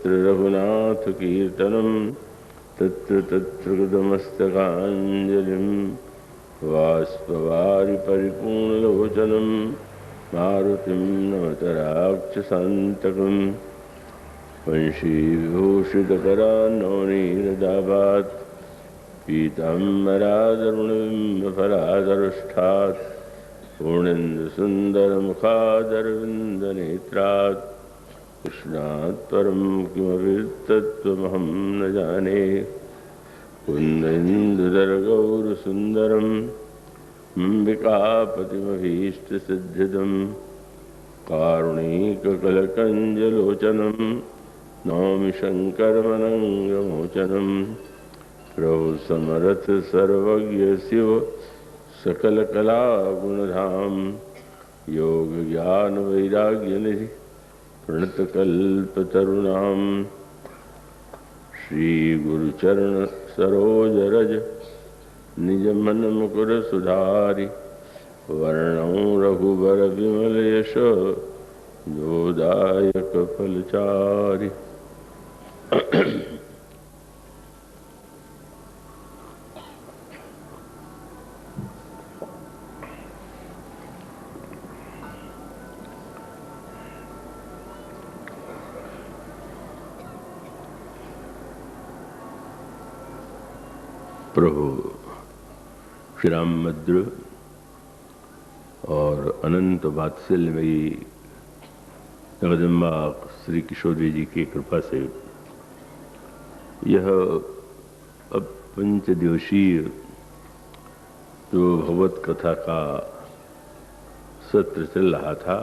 यत्र रघुनाथ कीर्तनं तत्र तत्र कृतमस्तकाञ्जलिं बाष्पवारि परिपूर्णलोचनं मारुतिं नमत राक्षसान्तकं वंशीविभूषितकरान्नवनीरदाभात् पीताम्बरादरुणबिम्बफलादरुष्ठात् पूर्णेन्दुसुन्दरमुखादरविन्दनेत्रात् कृष्णात् परं किमपि तत्त्वमहं न जाने। कुन्देन्दुधरगौरसुन्दरम् अम्बिकापतिमभीष्टसिद्धिदं कारुणिककलकञ्जलोचनं नौमि शङ्करमनङ्गमोचनं। प्रभु समर्थ सर्वज्ञ शिव सकलकलागुणधाम योग ज्ञान वैराग्यनिधि प्रणतकल्पतरुणां श्री गुरुचरण सरोज रज निज मन मुकुर सुधारि वर्णौ रघुबर विमल यश जोदायक फलचारि। प्रभु श्री रामभद्र और अनंत वात्सल्यमयी जगदम्बा श्री किशोरी जी की कृपा से यह अब पंचदिवसीय जो भगवत कथा का सत्र चल रहा था,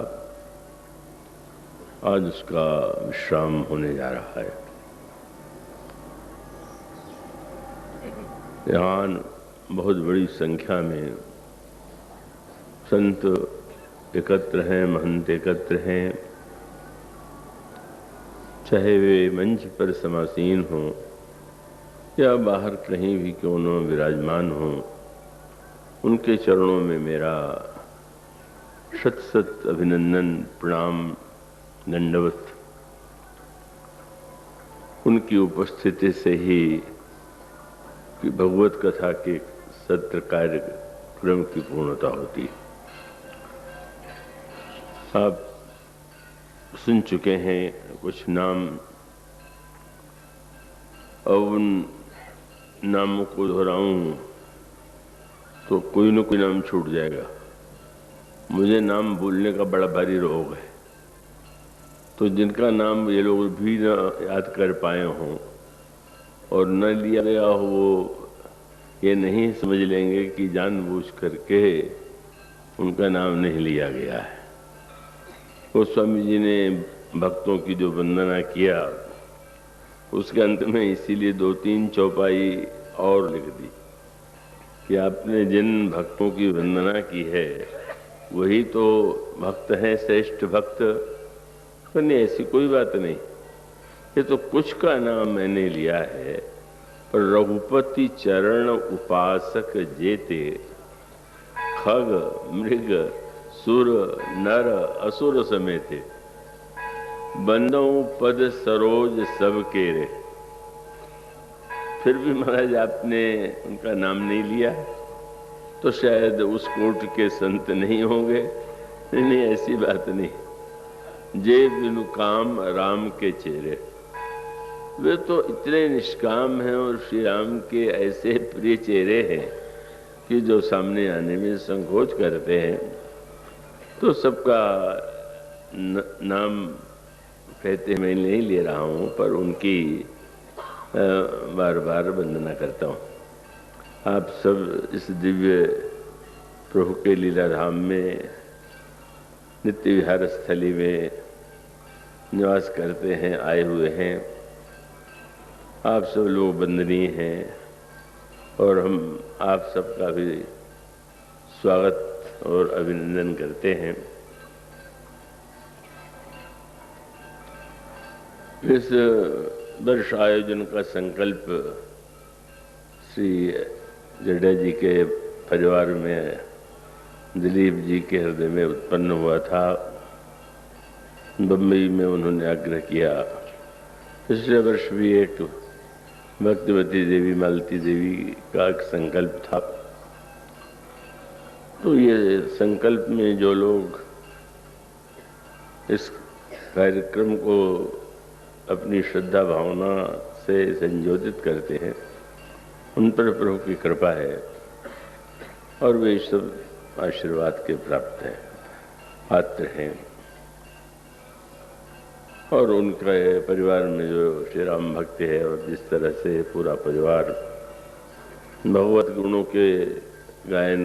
आज उसका विश्राम होने जा रहा है। यहाँ बहुत बड़ी संख्या में संत एकत्र हैं, महंत एकत्र हैं, चाहे वे मंच पर समासीन हों या बाहर कहीं भी क्यों न विराजमान हों। उनके चरणों में मेरा शत शत अभिनंदन, प्रणाम, दंडवत। उनकी उपस्थिति से ही कि भगवत कथा के सत्र कार्यक्रम की पूर्णता होती है। आप सुन चुके हैं कुछ नाम, अब उन नामों को दोहराऊं तो कोई न कोई नाम छूट जाएगा। मुझे नाम बोलने का बड़ा भारी रोग है, तो जिनका नाम ये लोग भी न याद कर पाए हों और न लिया गया हो, वो ये नहीं समझ लेंगे कि जानबूझ करके उनका नाम नहीं लिया गया है। गोस्वामी जी ने भक्तों की जो वंदना किया, उसके अंत में इसीलिए 2-3 चौपाई और लिख दी कि आपने जिन भक्तों की वंदना की है वही तो भक्त हैं, श्रेष्ठ भक्त। पर नहीं, ऐसी कोई बात नहीं। ये तो कुछ का नाम मैंने लिया है, पर रघुपति चरण उपासक जेते खग मृग सुर नर असुर समेते बंदों पद सरोज सब केरे। फिर भी महाराज आपने उनका नाम नहीं लिया, तो शायद उस कोट के संत नहीं होंगे। नहीं, ऐसी बात नहीं। जे बिनु काम राम के चेहरे, वे तो इतने निष्काम हैं और श्री राम के ऐसे प्रिय चेहरे हैं कि जो सामने आने में संकोच करते हैं। तो सबका नाम कहते मैं नहीं ले रहा हूँ, पर उनकी बार बार वंदना करता हूँ। आप सब इस दिव्य प्रभु के लीलाधाम में, नित्य विहार स्थली में निवास करते हैं, आए हुए हैं। आप सब लोग वंदनीय हैं और हम आप सबका भी स्वागत और अभिनंदन करते हैं। इस वर्ष आयोजन का संकल्प श्री जड्डा जी के परिवार में, दिलीप जी के हृदय में उत्पन्न हुआ था। बम्बई में उन्होंने आग्रह किया पिछले वर्ष भी एक भक्तिवती देवी मालती देवी का एक संकल्प था। तो ये संकल्प में जो लोग इस कार्यक्रम को अपनी श्रद्धा भावना से संयोजित करते हैं, उन पर प्रभु की कृपा है और वे सब आशीर्वाद के प्राप्त हैं, पात्र हैं। और उनके परिवार में जो श्री राम भक्त है और जिस तरह से पूरा परिवार भगवत गुणों के गायन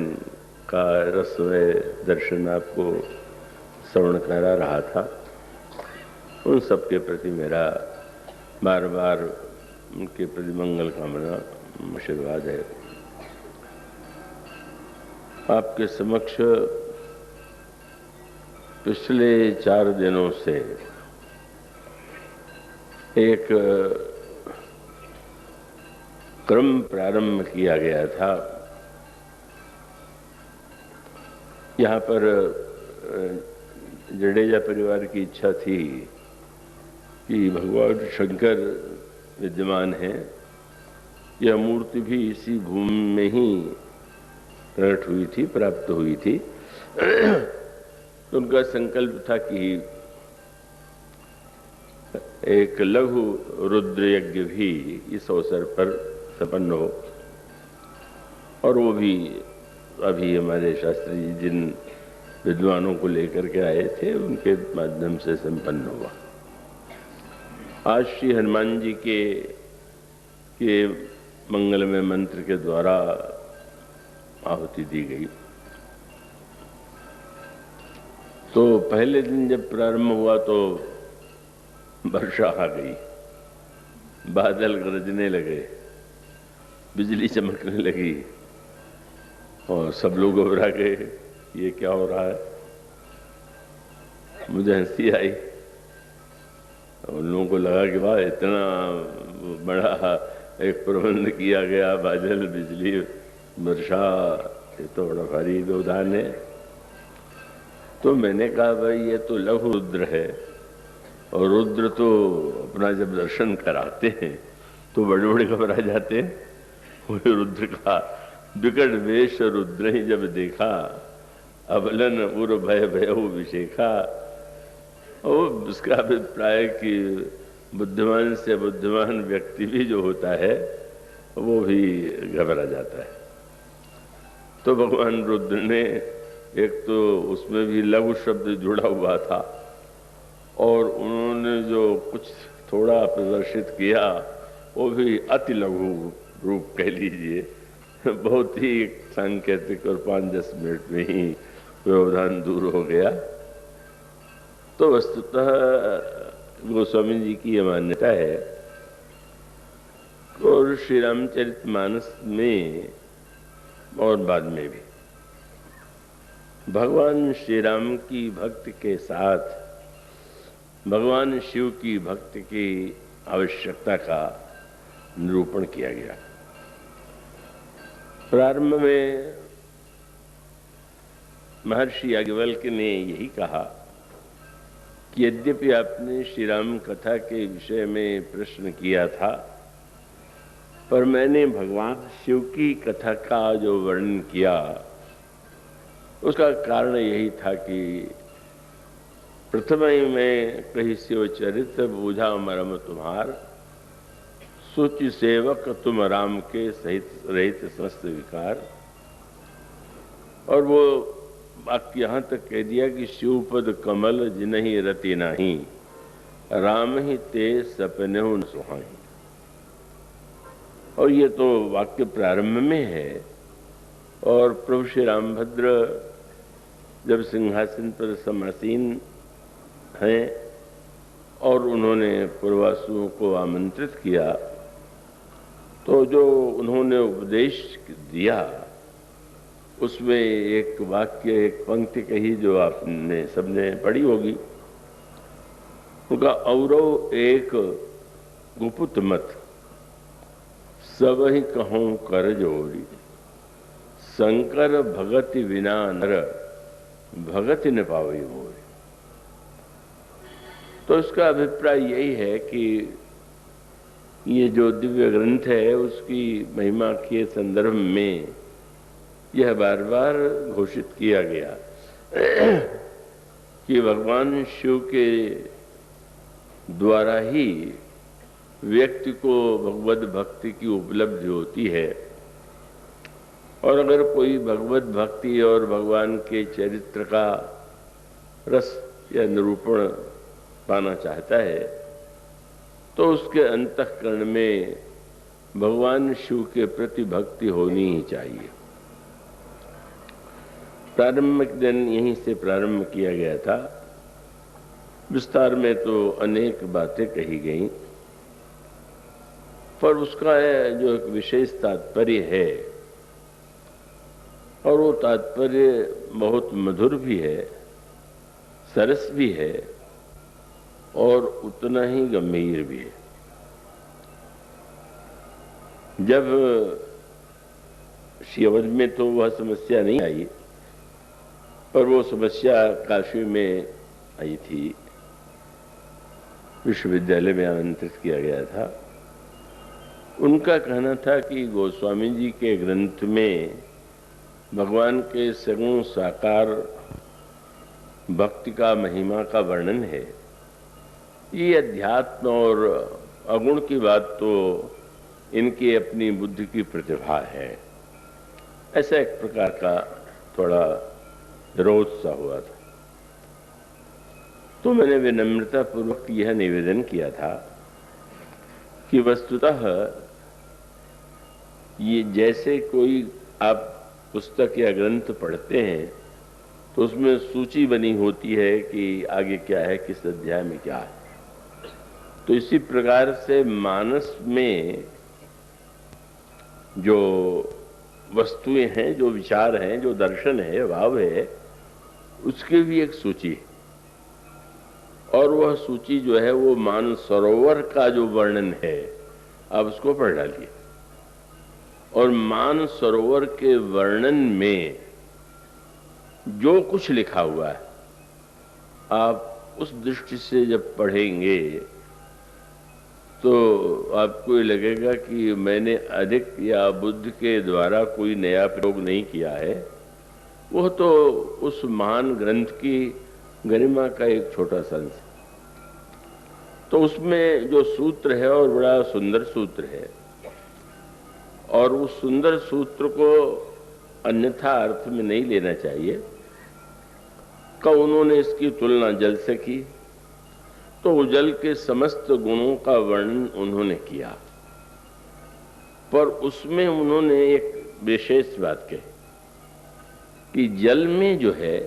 का रसमय दर्शन आपको श्रवण करा रहा था, उन सबके प्रति मेरा बार बार उनके प्रति मंगल कामना आशीर्वाद है। आपके समक्ष पिछले 4 दिनों से एक क्रम प्रारंभ किया गया था। यहाँ पर जडेजा परिवार की इच्छा थी कि भगवान शंकर विद्यमान है, यह मूर्ति भी इसी भूमि में ही प्रकट हुई थी, प्राप्त हुई थी। तो उनका संकल्प था कि एक लघु रुद्र यज्ञ भी इस अवसर पर संपन्न हो, और वो भी अभी हमारे शास्त्री जी जिन विद्वानों को लेकर के आए थे उनके माध्यम से संपन्न हुआ। आज श्री हनुमान जी के मंगलमय मंत्र के द्वारा आहुति दी गई। तो पहले दिन जब प्रारंभ हुआ तो वर्षा आ गई, बादल गरजने लगे, बिजली चमकने लगी और सब लोग घबरा गए, ये क्या हो रहा है। मुझे हंसी आई। उन लोगों को लगा कि वाह, इतना बड़ा एक प्रबंध किया गया, बादल, बिजली, वर्षा, ये तो बड़ा भारी व्यवधान है। तो मैंने कहा भाई ये तो लघु रुद्र है, और रुद्र तो अपना जब दर्शन कराते हैं तो बड़े बड़े घबरा जाते हैं। वही रुद्र का विकट वेश रुद्र ही जब देखा, अबलन उर भय भयहु विशेखा। और उसका अभिप्राय कि बुद्धिमान से बुद्धिमान व्यक्ति भी जो होता है वो भी घबरा जाता है। तो भगवान रुद्र ने एक तो उसमें भी लघु शब्द जुड़ा हुआ था, और उन्होंने जो कुछ थोड़ा प्रदर्शित किया वो भी अति लघु रूप कह लीजिए, बहुत ही सांकेतिक, और 5-10 मिनट में ही व्यवधान दूर हो गया। तो वस्तुतः गोस्वामी जी की यह मान्यता है, और श्री रामचरितमानस में और बाद में भी भगवान श्री राम की भक्ति के साथ भगवान शिव की भक्ति की आवश्यकता का निरूपण किया गया। प्रारंभ में महर्षि याज्ञवल्क्य ने यही कहा कि यद्यपि आपने श्री राम कथा के विषय में प्रश्न किया था, पर मैंने भगवान शिव की कथा का जो वर्णन किया उसका कारण यही था कि प्रथम ही मैं कही शिव चरित्र बूझा मरम तुम्हार, सोचि सेवक तुम राम के सहित रहित समस्त विकार। और वो वाक्य यहाँ तक कह दिया कि शिवपद कमल जिनहि रति नाही, राम ही ते सपने न सुहाई। और ये तो वाक्य प्रारंभ में है, और प्रभु श्री रामभद्र जब सिंहासन पर समासीन हैं और उन्होंने पूर्वासुओं को आमंत्रित किया, तो जो उन्होंने उपदेश दिया उसमें एक वाक्य, एक पंक्ति कही जो आपने सबने पढ़ी होगी। उनका औरव एक गुपुत मत, सब ही कहूं कर जोरी, शंकर भगति विना नर भगति न पावे मोरी। तो इसका अभिप्राय यही है कि ये जो दिव्य ग्रंथ है उसकी महिमा के संदर्भ में यह बार बार घोषित किया गया कि भगवान शिव के द्वारा ही व्यक्ति को भगवत भक्ति की उपलब्धि होती है। और अगर कोई भगवत भक्ति और भगवान के चरित्र का रस या निरूपण पाना चाहता है तो उसके अंतःकरण में भगवान शिव के प्रति भक्ति होनी ही चाहिए। प्रारंभिक दिन यहीं से प्रारंभ किया गया था। विस्तार में तो अनेक बातें कही गईं, पर उसका जो एक विशेष तात्पर्य है और वो तात्पर्य बहुत मधुर भी है, सरस भी है और उतना ही गंभीर भी है। जब श्रीअवध में तो वह समस्या नहीं आई, पर वो समस्या काशी में आई थी, विश्वविद्यालय में आमंत्रित किया गया था। उनका कहना था कि गोस्वामी जी के ग्रंथ में भगवान के सगुण साकार भक्ति का महिमा का वर्णन है। ये अध्यात्म और अगुण की बात तो इनकी अपनी बुद्धि की प्रतिभा है। ऐसा एक प्रकार का थोड़ा विरोध सा हुआ था। तो मैंने विनम्रता पूर्वक यह निवेदन किया था कि वस्तुतः ये जैसे कोई आप पुस्तक या ग्रंथ पढ़ते हैं तो उसमें सूची बनी होती है कि आगे क्या है, किस अध्याय में क्या है, तो इसी प्रकार से मानस में जो वस्तुएं हैं, जो विचार हैं, जो दर्शन है, भाव है, उसकी भी एक सूची है। और वह सूची जो है वो मानसरोवर का जो वर्णन है, आप उसको पढ़ डालिए। और मानसरोवर के वर्णन में जो कुछ लिखा हुआ है, आप उस दृष्टि से जब पढ़ेंगे तो आपको ये लगेगा कि मैंने अधिक या बुद्ध के द्वारा कोई नया प्रयोग नहीं किया है। वह तो उस महान ग्रंथ की गरिमा का एक छोटा सा अंश। तो उसमें जो सूत्र है और बड़ा सुंदर सूत्र है, और उस सुंदर सूत्र को अन्यथा अर्थ में नहीं लेना चाहिए। कब उन्होंने इसकी तुलना जल से की तो जल के समस्त गुणों का वर्णन उन्होंने किया, पर उसमें उन्होंने एक विशेष बात कही कि जल में जो है,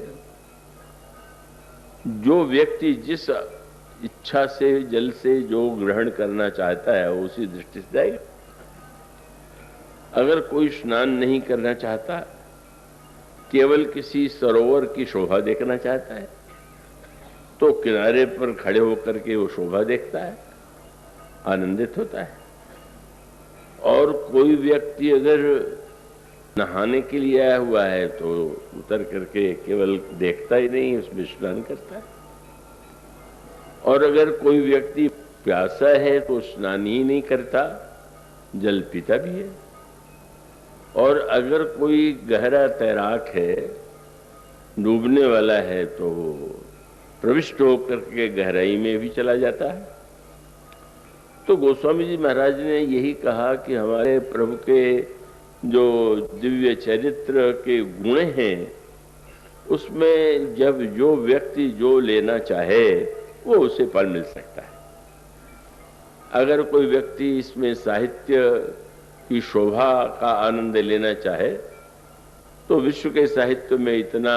जो व्यक्ति जिस इच्छा से जल से जो ग्रहण करना चाहता है वो उसी दृष्टि से जाएगा। अगर कोई स्नान नहीं करना चाहता, केवल किसी सरोवर की शोभा देखना चाहता है, तो किनारे पर खड़े होकर के वो शोभा देखता है, आनंदित होता है। और कोई व्यक्ति अगर नहाने के लिए आया हुआ है तो उतर करके केवल देखता ही नहीं, उसमें स्नान करता है। और अगर कोई व्यक्ति प्यासा है तो स्नान ही नहीं करता, जल पीता भी है। और अगर कोई गहरा तैराक है, डूबने वाला है, तो प्रविष्ट होकर के गहराई में भी चला जाता है। तो गोस्वामी जी महाराज ने यही कहा कि हमारे प्रभु के जो दिव्य चरित्र के गुण हैं, उसमें जब जो व्यक्ति जो लेना चाहे वो उसे फल मिल सकता है। अगर कोई व्यक्ति इसमें साहित्य की शोभा का आनंद लेना चाहे तो विश्व के साहित्य में इतना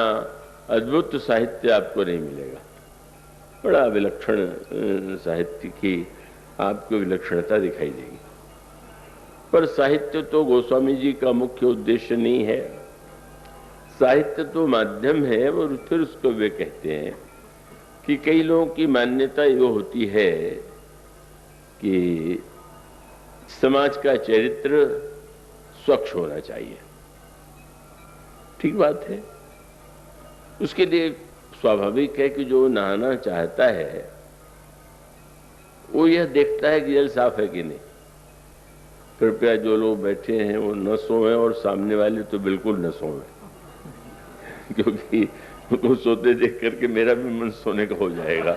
अद्भुत साहित्य आपको नहीं मिलेगा। बड़ा विलक्षण साहित्य की आपको विलक्षणता दिखाई देगी। पर साहित्य तो गोस्वामी जी का मुख्य उद्देश्य नहीं है। साहित्य तो माध्यम है। और फिर उसको वे कहते हैं कि कई लोगों की मान्यता ये होती है कि समाज का चरित्र स्वच्छ होना चाहिए। ठीक बात है। उसके लिए स्वाभाविक है कि जो नहाना चाहता है वो यह देखता है कि जल साफ है कि नहीं। कृपया जो लोग बैठे हैं वो न सोएं और सामने वाले तो बिल्कुल न सोएं, क्योंकि उनको सोते देख करके मेरा भी मन सोने का हो जाएगा।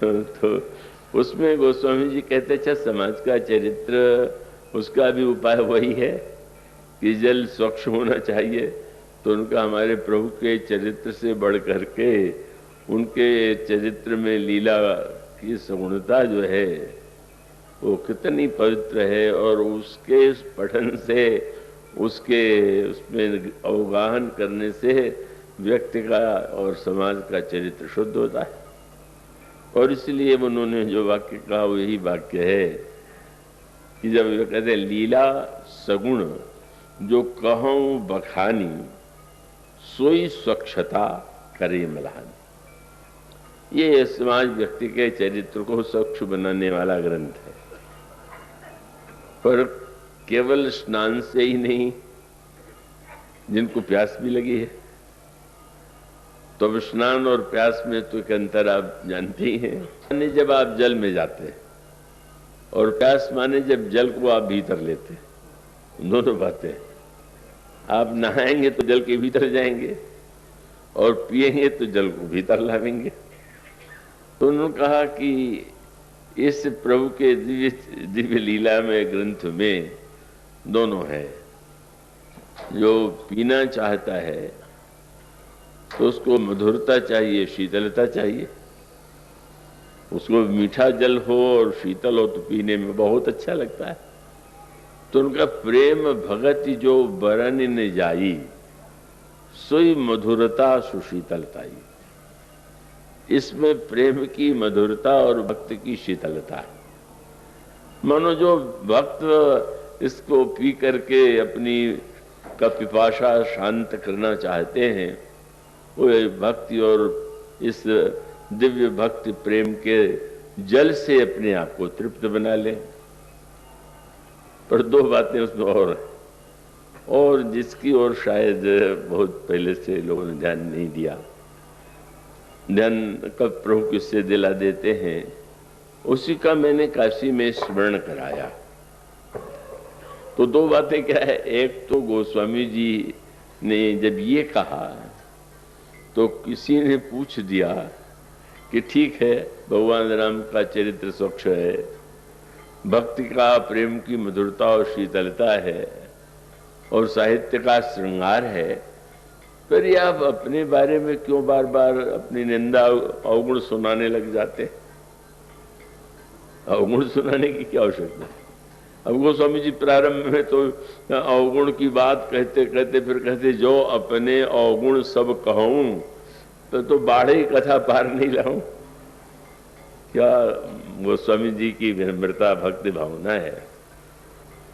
तो उसमें गोस्वामी जी कहते, अच्छा समाज का चरित्र, उसका भी उपाय वही है कि जल स्वच्छ होना चाहिए। तो उनका हमारे प्रभु के चरित्र से बढ़ करके उनके चरित्र में लीला की सगुणता जो है वो कितनी पवित्र है, और उसके पठन से, उसके उसमें अवगाहन करने से व्यक्ति का और समाज का चरित्र शुद्ध होता है। और इसलिए उन्होंने जो वाक्य कहा वो यही वाक्य है कि जब वे कहते हैं लीला सगुण जो कहूं बखानी सोई स्वच्छता करे मलहानी। ये समाज व्यक्ति के चरित्र को स्वच्छ बनाने वाला ग्रंथ है। पर केवल स्नान से ही नहीं, जिनको प्यास भी लगी है, तो अब स्नान और प्यास में तो एक अंतर आप जानते ही हैं। जब आप जल में जाते हैं और प्यास माने जब जल को आप भीतर लेते हैं, दोनों बातें। आप नहाएंगे तो जल के भीतर जाएंगे और पिएंगे तो जल को भीतर लावेंगे। तो उन्होंने कहा कि इस प्रभु के दिव्य लीला में, ग्रंथ में दोनों है। जो पीना चाहता है तो उसको मधुरता चाहिए, शीतलता चाहिए। उसको मीठा जल हो और शीतल हो तो पीने में बहुत अच्छा लगता है। तो उनका प्रेम भगति जो बरन न जाई, सोई मधुरता सुशीतलताई। इसमें प्रेम की मधुरता और भक्ति की शीतलता है। मानो जो भक्त इसको पी करके अपनी का पिपाशा शांत करना चाहते हैं, वो भक्ति और इस दिव्य भक्ति प्रेम के जल से अपने आप को तृप्त बना ले। पर दो बातें उसमें और जिसकी ओर शायद बहुत पहले से लोगों ने ध्यान नहीं दिया, ध्यान कब प्रभु किससे दिला देते हैं, उसी का मैंने काशी में स्मरण कराया। तो दो बातें क्या है, एक तो गोस्वामी जी ने जब ये कहा तो किसी ने पूछ दिया कि ठीक है, भगवान राम का चरित्र स्वच्छ है, भक्ति का प्रेम की मधुरता और शीतलता है, और साहित्य का श्रृंगार है, पर ये आप अपने बारे में क्यों बार बार अपनी निंदा अवगुण सुनाने लग जाते? अवगुण सुनाने की क्या आवश्यकता है? अब गोस्वामी जी प्रारंभ में तो अवगुण की बात कहते कहते फिर कहते जो अपने अवगुण सब कहूं, तो बाढ़ी कथा पार नहीं लाऊं। क्या गोस्वामी जी की विनम्रता भक्ति भावना है।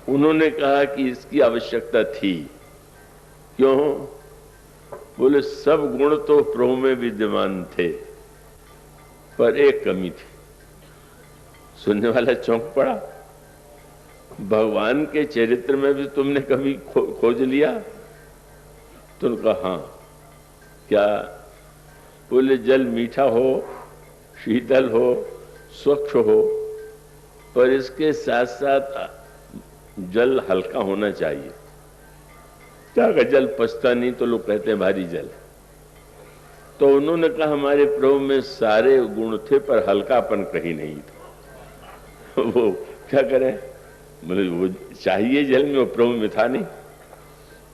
उन्होंने कहा कि इसकी आवश्यकता थी। क्यों? बोले सब गुण तो प्रभु में विद्यमान थे, पर एक कमी थी। सुनने वाला चौंक पड़ा, भगवान के चरित्र में भी तुमने कभी खोज लिया? तो उन्होंने कहा हाँ। क्या? बोले जल मीठा हो, शीतल हो, स्वच्छ हो, पर इसके साथ साथ जल हल्का होना चाहिए। क्या अगर जल पचता नहीं तो लोग कहते हैं भारी जल। तो उन्होंने कहा हमारे प्रभु में सारे गुण थे पर हल्कापन कहीं नहीं था। वो क्या करें, मतलब वो चाहिए जल में, वो प्रभु में था नहीं।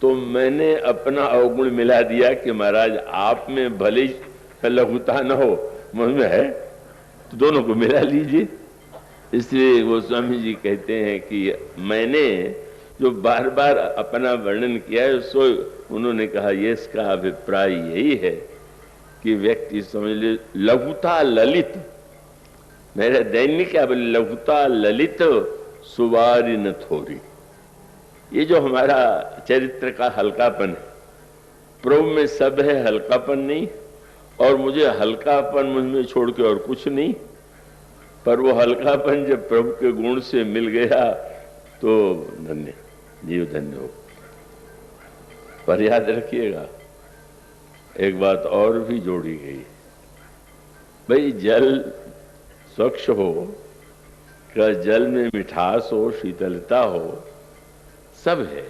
तो मैंने अपना अवगुण मिला दिया कि महाराज आप में भले लघुता न हो, मुझ में है, तो दोनों को मिला लीजिए। इसलिए गोस्वामी जी कहते हैं कि मैंने जो बार बार अपना वर्णन किया है, सो उन्होंने कहा ये इसका अभिप्राय यही है कि व्यक्ति समझ ले लघुता ललित, मेरे दैनिक क्या बोले, लघुता ललित सुवारी न थोरी। ये जो हमारा चरित्र का हल्कापन है, प्रभु में सब है, हल्कापन नहीं, और मुझे हल्कापन मुझ में छोड़ के और कुछ नहीं। पर वो हल्कापन जब प्रभु के गुण से मिल गया तो धन्य, जीव धन्य हो। पर याद रखिएगा एक बात और भी जोड़ी गई, भाई जल स्वच्छ हो का जल में मिठास हो, शीतलता हो, सब है।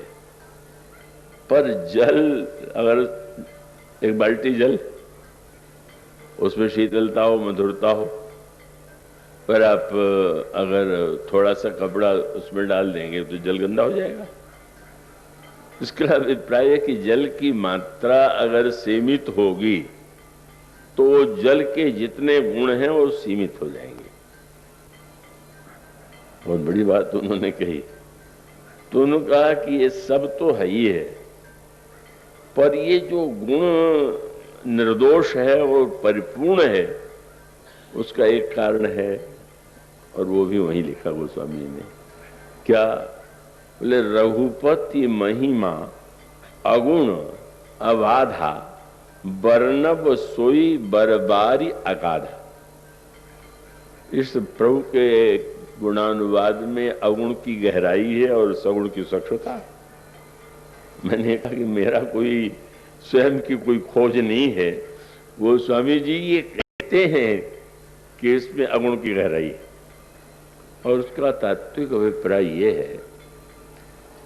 पर जल, अगर एक बाल्टी जल, उसमें शीतलता हो, मधुरता हो, पर आप अगर थोड़ा सा कपड़ा उसमें डाल देंगे तो जल गंदा हो जाएगा। इसका अभिप्राय है कि जल की मात्रा अगर सीमित होगी तो जल के जितने गुण हैं वो सीमित हो जाएंगे। बहुत बड़ी बात उन्होंने कही। तो उन्होंने कहा कि ये सब तो है ही है, पर ये जो गुण निर्दोष है और परिपूर्ण है, उसका एक कारण है, और वो भी वहीं लिखा गोस्वामी जी ने। क्या बोले? रघुपति महिमा अगुण अबाधा, वर्णव सोई बरबारी अगाधा। इस प्रभु के गुणानुवाद में अगुण की गहराई है और सगुण की स्वच्छता। मैंने कहा कि मेरा कोई स्वयं की कोई खोज नहीं है, वो स्वामी जी ये कहते हैं कि इसमें अगुण की गहराई है, और उसका तात्विक अभिप्राय ये है,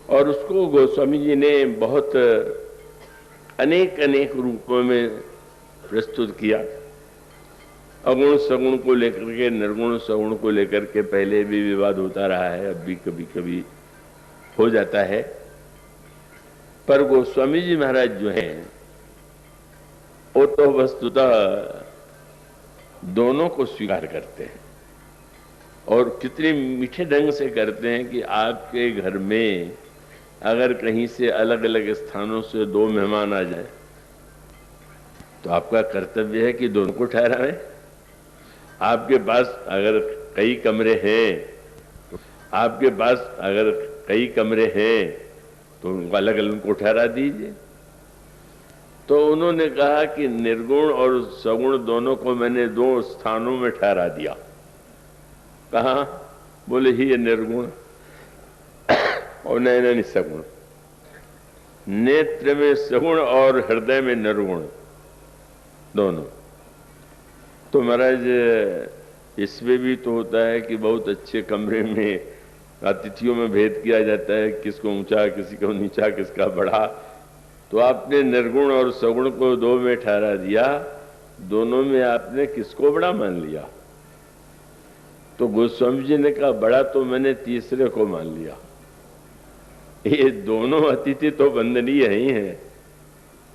और उसको गोस्वामी जी ने बहुत अनेक अनेक रूपों में प्रस्तुत किया। अगुण सगुण को लेकर के, निर्गुण सगुण को लेकर के पहले भी विवाद होता रहा है, अब भी कभी कभी हो जाता है। पर गोस्वामी जी महाराज जो हैं वो तो वस्तुतः दोनों को स्वीकार करते हैं, और कितने मीठे ढंग से करते हैं कि आपके घर में अगर कहीं से अलग अलग स्थानों से दो मेहमान आ जाए तो आपका कर्तव्य है कि दोनों को ठहराएं। आपके पास अगर कई कमरे हैं, आपके पास अगर कई कमरे हैं तो उनको अलग अलग को ठहरा दीजिए। तो उन्होंने कहा कि निर्गुण और सगुण दोनों को मैंने दो स्थानों में ठहरा दिया। कहा? बोले ही ये निर्गुण और नैन सगुण, नेत्र में सगुण और हृदय में निर्गुण दोनों। तो महाराज इसमें भी तो होता है कि बहुत अच्छे कमरे में अतिथियों में भेद किया जाता है, किसको ऊंचा, किसी को नीचा, किसका बड़ा। तो आपने निर्गुण और सगुण को दो में ठहरा दिया, दोनों में आपने किसको बड़ा मान लिया? तो गोस्वामी जी ने कहा बड़ा तो मैंने तीसरे को मान लिया। ये दोनों अतिथि तो वंदनीय ही हैं,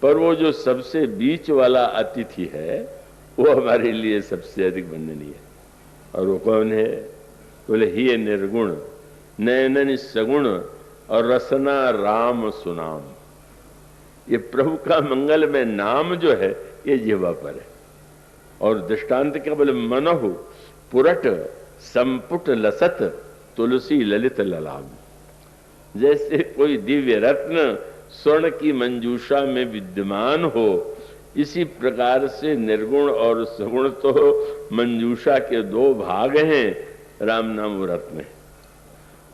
पर वो जो सबसे बीच वाला अतिथि है वो हमारे लिए सबसे अधिक वंदनीय है। और वो कौन है? बोले ही निर्गुण नैनन सगुण और रसना राम सुनाम। ये प्रभु का मंगल में नाम जो है ये जिह्वा पर है। और दृष्टांत क्या बोले? मनहु पुरट संपुट लसत तुलसी ललित ललाम। जैसे कोई दिव्य रत्न स्वर्ण की मंजूषा में विद्यमान हो, इसी प्रकार से निर्गुण और सगुण तो मंजूषा के दो भाग हैं, राम नाम रत्न है।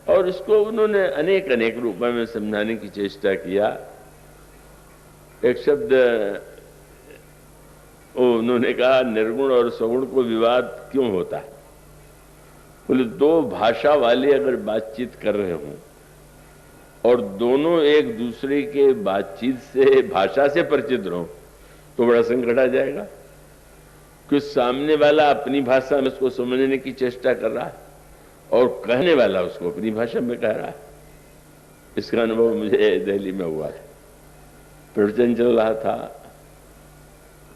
और इसको उन्होंने अनेक अनेक रूपों में समझाने की चेष्टा किया। एक शब्द उन्होंने कहा, निर्गुण और सगुण को विवाद क्यों होता है? बोले दो भाषा वाले अगर बातचीत कर रहे हों और दोनों एक दूसरे के बातचीत से, भाषा से परिचित रहो तो बड़ा संकट आ जाएगा। कि सामने वाला अपनी भाषा में उसको समझने की चेष्टा कर रहा है और कहने वाला उसको अपनी भाषा में कह रहा है। इसका अनुभव मुझे दिल्ली में हुआ है। प्रवचन चल रहा था,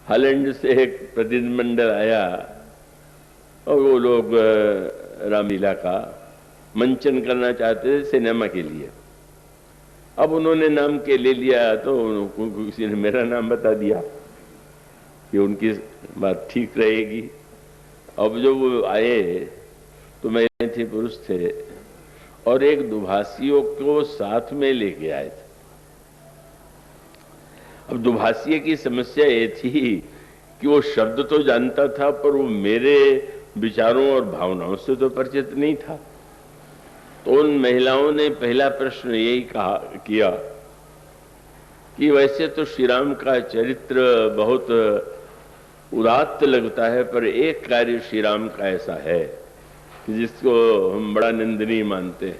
हॉलैंड से एक प्रतिनिधिमंडल आया और वो लोग रामलीला का मंचन करना चाहते थे सिनेमा के लिए। अब उन्होंने नाम के ले लिया तो किसी ने मेरा नाम बता दिया कि उनकी बात ठीक रहेगी। अब जो वो आए तो मैं थे, पुरुष थे, और एक दुभाषियों को साथ में लेके आए थे। अब दुभाषीय की समस्या ये थी कि वो शब्द तो जानता था पर वो मेरे विचारों और भावनाओं से तो परिचित नहीं था। तो उन महिलाओं ने पहला प्रश्न यही किया कि वैसे तो श्री राम का चरित्र बहुत उदात्त लगता है, पर एक कार्य श्री राम का ऐसा है कि जिसको हम बड़ा निंदनीय मानते हैं।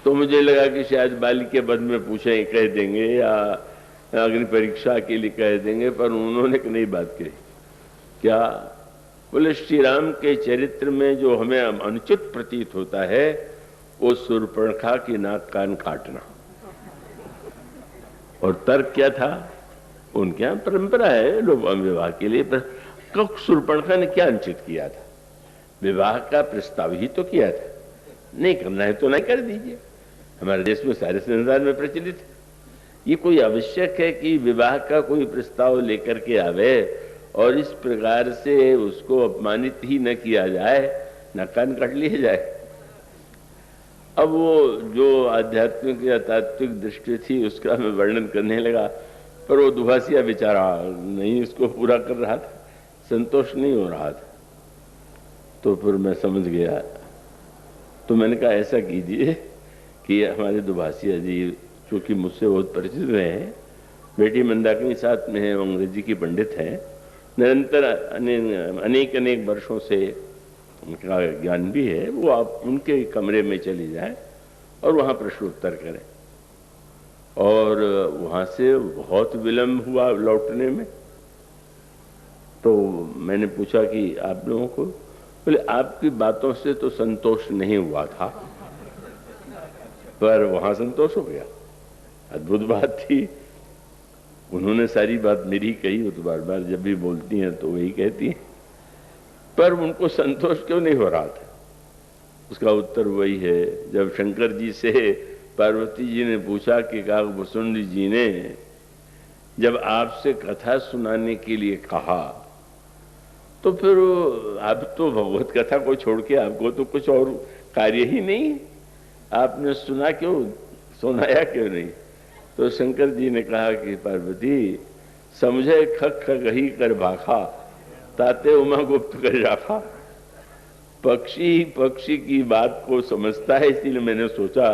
तो मुझे लगा कि शायद बाली के पद में पूछे कह देंगे या अग्नि परीक्षा के लिए कह देंगे, पर उन्होंने एक नई बात कही। क्या? बोले श्री राम के चरित्र में जो हमें अनुचित प्रतीत होता है वो शूर्पणखा की नाक कान काटना। और तर्क क्या था? उनके यहाँ परंपरा है लोग विवाह के लिए, पर शूर्पणखा ने क्या अनुचित किया था? विवाह का प्रस्ताव ही तो किया था। नहीं करना है तो नहीं कर दीजिए, हमारे देश में सारे संसार में प्रचलित है। ये कोई आवश्यक है कि विवाह का कोई प्रस्ताव लेकर के आवे और इस प्रकार से उसको अपमानित ही न किया जाए, न कान काट लिए जाए। अब वो जो आध्यात्मिक या तात्विक दृष्टि थी उसका मैं वर्णन करने लगा, पर वो दुभाषिया बेचारा नहीं उसको पूरा कर रहा था, संतोष नहीं हो रहा था। तो फिर मैं समझ गया, तो मैंने कहा ऐसा कीजिए कि हमारे दुभाषिया जी चूँकि मुझसे बहुत परिचित रहे हैं, बेटी मंदाकिनी साथ में है, अंग्रेजी की पंडित हैं, निरंतर अनेक अनेक वर्षों से उनका ज्ञान भी है, वो आप उनके कमरे में चली जाए और वहाँ प्रश्नोत्तर करें। और वहाँ से बहुत विलम्ब हुआ लौटने में। तो मैंने पूछा कि आप लोगों को, बोले आपकी बातों से तो संतोष नहीं हुआ था, पर वहाँ संतोष हो गया। अद्भुत बात थी। उन्होंने सारी बात मेरी कही, वो तो बार बार जब भी बोलती हैं तो वही कहती हैं, पर उनको संतोष क्यों नहीं हो रहा था? उसका उत्तर वही है, जब शंकर जी से पार्वती जी ने पूछा कि काकभूषुंडी जी ने जब आपसे कथा सुनाने के लिए कहा, तो फिर आप तो भगवत कथा को छोड़ के आपको तो कुछ और कार्य ही नहीं, आपने सुना क्यों, सुनाया क्यों नहीं? तो शंकर जी ने कहा कि पार्वती समझे खक खही कर भाखा, ताते उमा गुप्त कर राखा। पक्षी पक्षी की बात को समझता है, इसीलिए मैंने सोचा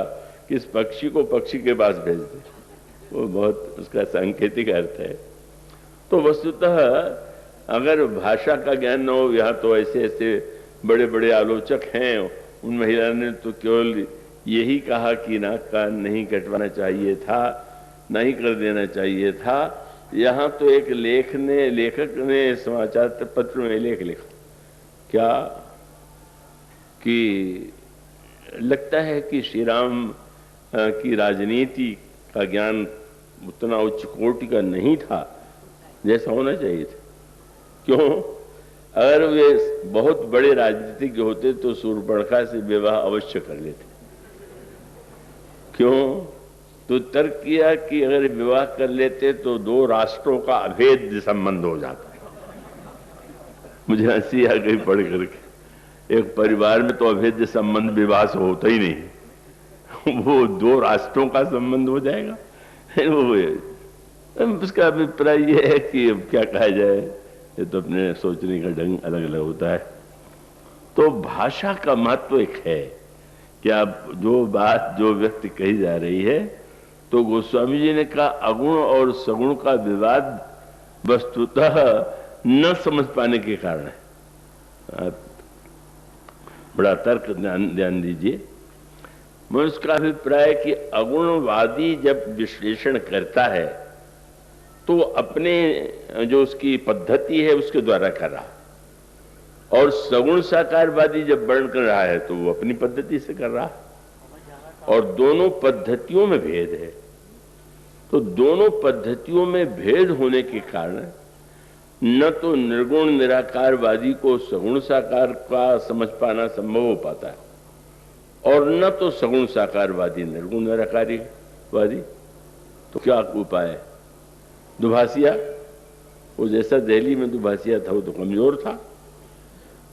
कि इस पक्षी को पक्षी के पास भेज दे। वो बहुत उसका सांकेतिक अर्थ है। तो वस्तुतः अगर भाषा का ज्ञान न हो, यहाँ तो ऐसे ऐसे बड़े बड़े आलोचक हैं, उन महिला ने तो केवल यही कहा कि नाक कान नहीं कटवाना चाहिए था, नहीं कर देना चाहिए था। यहाँ तो एक लेखक ने समाचार पत्र में लेख लिखा क्या कि लगता है कि श्री राम की राजनीति का ज्ञान उतना उच्च कोटि का नहीं था जैसा होना चाहिए था। क्यों? अगर वे बहुत बड़े राजनीतिज्ञ होते तो शूर्पणखा से विवाह अवश्य कर लेते। क्यों? तो तर्क किया कि अगर विवाह कर लेते तो दो राष्ट्रों का अभेद्य संबंध हो जाता। मुझे हंसी आ गई पढ़ करके। एक परिवार में तो अभेद्य संबंध विवाह से होता ही नहीं, वो दो राष्ट्रों का संबंध हो जाएगा। उसका अभिप्राय यह है कि अब क्या कहा जाए, ये तो अपने सोचने का ढंग अलग अलग होता है। तो भाषा का महत्व एक है कि आप जो बात जो व्यक्ति कही जा रही है, तो गोस्वामी जी ने कहा अगुण और सगुण का विवाद वस्तुतः न समझ पाने के कारण है। बड़ा तर्क ध्यान दीजिए। मैं उसका अभिप्राय कि अगुणवादी जब विश्लेषण करता है तो अपने जो उसकी पद्धति है उसके द्वारा कर रहा, और सगुण साकारवादी जब वर्ण कर रहा है तो वो अपनी पद्धति से कर रहा, और दोनों पद्धतियों में भेद है। तो दोनों पद्धतियों में भेद होने के कारण न तो निर्गुण निराकारवादी को सगुण साकार का समझ पाना संभव हो पाता है, और न तो सगुण साकारवादी निर्गुण निराकारवादी। तो क्या उपाय है? दुभाषिया, वो जैसा दिल्ली में दुभाषिया था वो तो कमजोर था,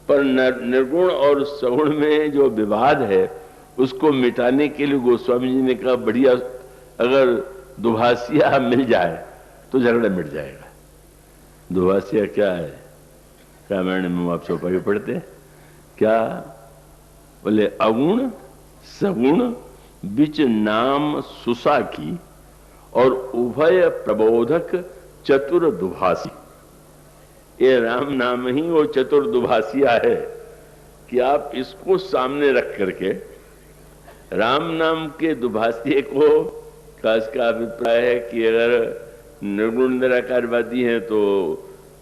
पर निर्गुण और सगुण में जो विवाद है उसको मिटाने के लिए गोस्वामी जी ने कहा बढ़िया, अगर दुभाषिया मिल जाए तो झगड़ा मिट जाएगा। दुभाषिया क्या है? रामायण में आप चौपाई पढ़ते हैं क्या? बोले अगुण सगुण बिच नाम सुसा की, और उभय प्रबोधक चतुर दुभाषी। ये राम नाम ही वो चतुर दुभाषिया है कि आप इसको सामने रख करके राम नाम के दुभाषिए को का इसका अभिप्राय है कि अगर निर्गुण निराकारवादी हैं तो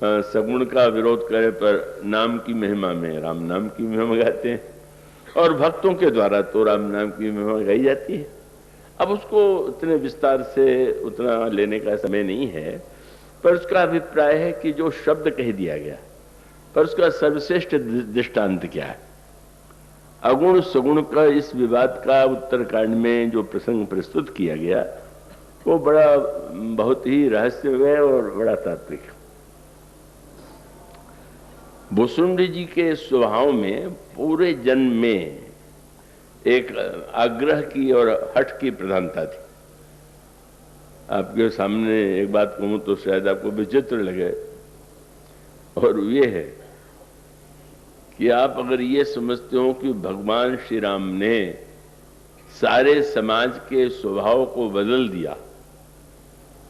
सगुण का विरोध करे, पर नाम की महिमा में राम नाम की महिमा गाते हैं, और भक्तों के द्वारा तो राम नाम की महिमा गाई जाती है। अब उसको उतने विस्तार से उतना लेने का समय नहीं है, पर उसका अभिप्राय है कि जो शब्द कह दिया गया, पर उसका सर्वश्रेष्ठ दृष्टांत क्या है। अगुण सगुण का इस विवाद का उत्तरकांड में जो प्रसंग प्रस्तुत किया गया वो बड़ा बहुत ही रहस्यमय और बड़ा तात्विक। भुसुंडी जी के स्वभाव में पूरे जन्म में एक आग्रह की और हठ की प्रधानता थी। आपके सामने एक बात कहूं तो शायद आपको विचित्र लगे, और ये है कि आप अगर ये समझते हो कि भगवान श्री राम ने सारे समाज के स्वभाव को बदल दिया,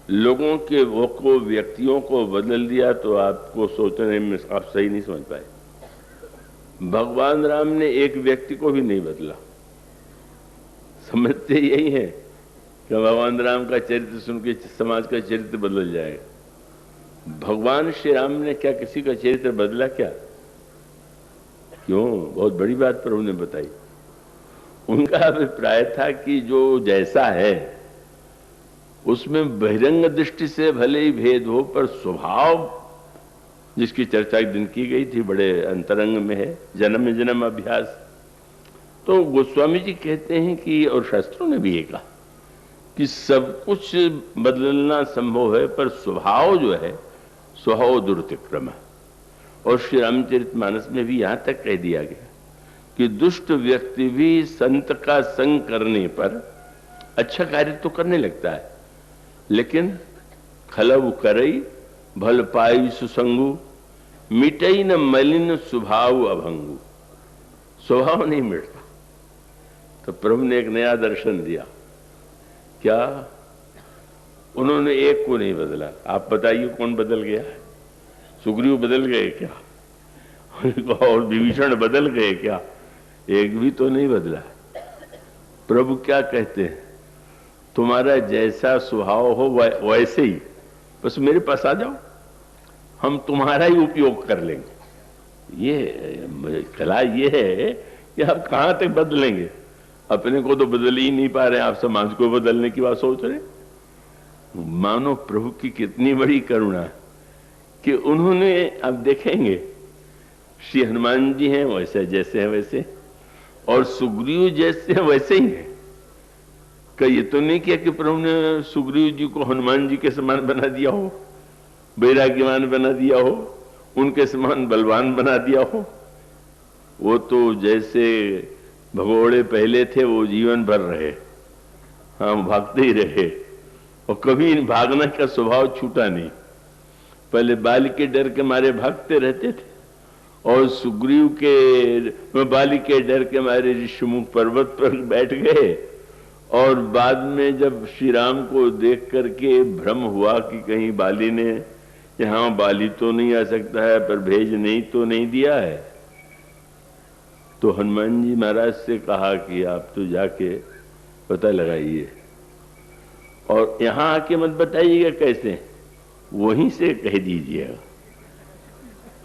लोगों के वो को व्यक्तियों को बदल दिया, तो आपको सोचने में आप सही नहीं समझ पाए। भगवान राम ने एक व्यक्ति को भी नहीं बदला। समझते यही है कि भगवान राम का चरित्र सुन के समाज का चरित्र बदल जाएगा। भगवान श्री राम ने क्या किसी का चरित्र बदला क्या? क्यों? बहुत बड़ी बात प्रभु ने बताई। उनका अभिप्राय था कि जो जैसा है उसमें बहिरंग दृष्टि से भले ही भेद हो, पर स्वभाव जिसकी चर्चा एक दिन की गई थी बड़े अंतरंग में है, जन्म जन्म अभ्यास। तो गोस्वामी जी कहते हैं कि, और शास्त्रों ने भी ये कहा कि सब कुछ बदलना संभव है, पर स्वभाव जो है स्वभाव दुर्तिक्रम है। और श्री रामचरितमानस में भी यहां तक कह दिया गया कि दुष्ट व्यक्ति भी संत का संग करने पर अच्छा कार्य तो करने लगता है, लेकिन खलव करई भल पाई सुसंगु मिटई न मलिन स्वभाव अभंगु। स्वभाव नहीं मिटता। तो प्रभु ने एक नया दर्शन दिया। क्या? उन्होंने एक को नहीं बदला। आप बताइए कौन बदल गया? सुग्रीव बदल गए क्या? और विभीषण बदल गए क्या? एक भी तो नहीं बदला। प्रभु क्या कहते हैं? तुम्हारा जैसा स्वभाव हो वैसे ही, बस मेरे पास आ जाओ, हम तुम्हारा ही उपयोग कर लेंगे। ये कला ये है कि आप कहां तक बदलेंगे? अपने को तो बदल ही नहीं पा रहे, आप समाज को बदलने की बात सोच रहे। मानो प्रभु की कितनी बड़ी करुणा कि उन्होंने, अब देखेंगे श्री हनुमान जी हैं वैसे जैसे हैं वैसे, और सुग्रीव जैसे हैं वैसे ही हैं। ये तो नहीं किया कि प्रभु ने सुग्रीव जी को हनुमान जी के समान बना दिया हो, वैराग्यवान बना दिया हो, उनके समान बलवान बना दिया हो। वो तो जैसे भगोड़े पहले थे वो जीवन भर रहे, हाँ भागते ही रहे, और कभी भागने का स्वभाव छूटा नहीं। पहले बाली के डर के मारे भागते रहते थे, और सुग्रीव के बाली के डर के मारे ऋषिमुख पर्वत पर बैठ गए, और बाद में जब श्री राम को देख करके भ्रम हुआ कि कहीं बाली ने, यहां बाली तो नहीं आ सकता है, पर भेज नहीं तो नहीं दिया है, तो हनुमान जी महाराज से कहा कि आप तो जाके पता लगाइए, और यहां आके मत बताइएगा कैसे, वहीं से कह दीजिएगा।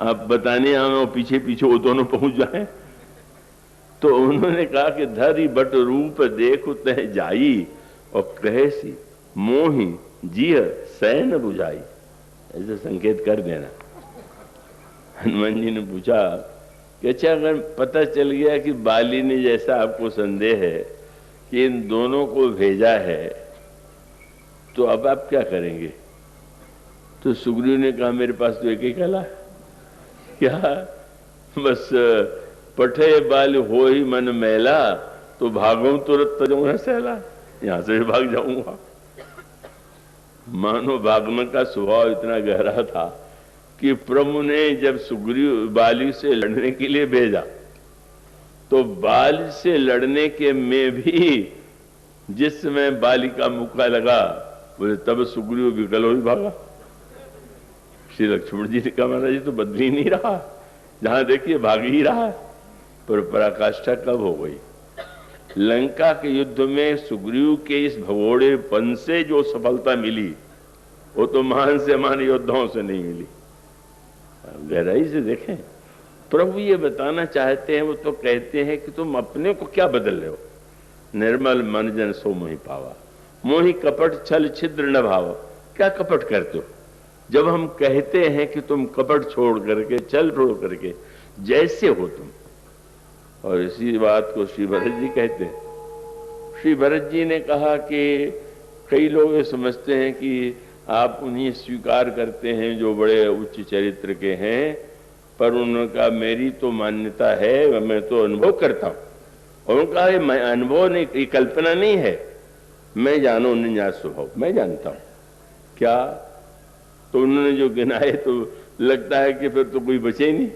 आप बताने आओ पीछे पीछे वो दोनों पहुंच जाए। तो उन्होंने कहा कि धरी बट रूप देखु तह जाई, और कहे सी मोहि जिय सैन बुझाई। ऐसे संकेत कर देना। हनुमान जी ने पूछा कि अच्छा, अगर पता चल गया कि बाली ने, जैसा आपको संदेह है कि इन दोनों को भेजा है, तो अब आप क्या करेंगे? तो सुग्रीव ने कहा मेरे पास तो एक ही कला है। क्या? बस पठे बाल हो ही मन मैला, तो भागो तुरंत तजो सहला, यहां से भी भाग जाऊंगा। मानो भागने का स्वभाव इतना गहरा था कि प्रभु ने जब सुग्रीव बाली से लड़ने के लिए भेजा, तो बाली से लड़ने के में भी जिस समय बाली का मुक्का लगा, बोले तब सुग्रीव विकल हो ही भागा। श्री लक्ष्मण जी ने कहा महाराज जी तो बदल ही नहीं रहा, जहां देखिए भाग ही रहा है। पर पराकाष्ठा कब हो गई? लंका के युद्ध में सुग्रीव के इस भगोड़ेपन से जो सफलता मिली वो तो महान से महान योद्धाओं से नहीं मिली। गहराई से देखें, प्रभु ये बताना चाहते हैं, वो तो कहते हैं कि तुम अपने को क्या बदल रहे हो। निर्मल मन जन सो मोहि पावा, मोहि कपट छल छिद्र न भावा। क्या कपट करते हो? जब हम कहते हैं कि तुम कपट छोड़ करके, छल छोड़ करके जैसे हो तुम, और इसी बात को श्री भरत जी कहते हैं। श्री भरत जी ने कहा कि कई लोग ये समझते हैं कि आप उन्हें स्वीकार करते हैं जो बड़े उच्च चरित्र के हैं, पर उनका मेरी तो मान्यता है, मैं तो अनुभव करता हूं। और उनका ये अनुभव नहीं, ये कल्पना नहीं है, मैं जानो निन्यास स्वभाव, मैं जानता हूं। क्या? तो उन्होंने जो गिनाए तो लगता है कि फिर तो कोई बचे ही नहीं।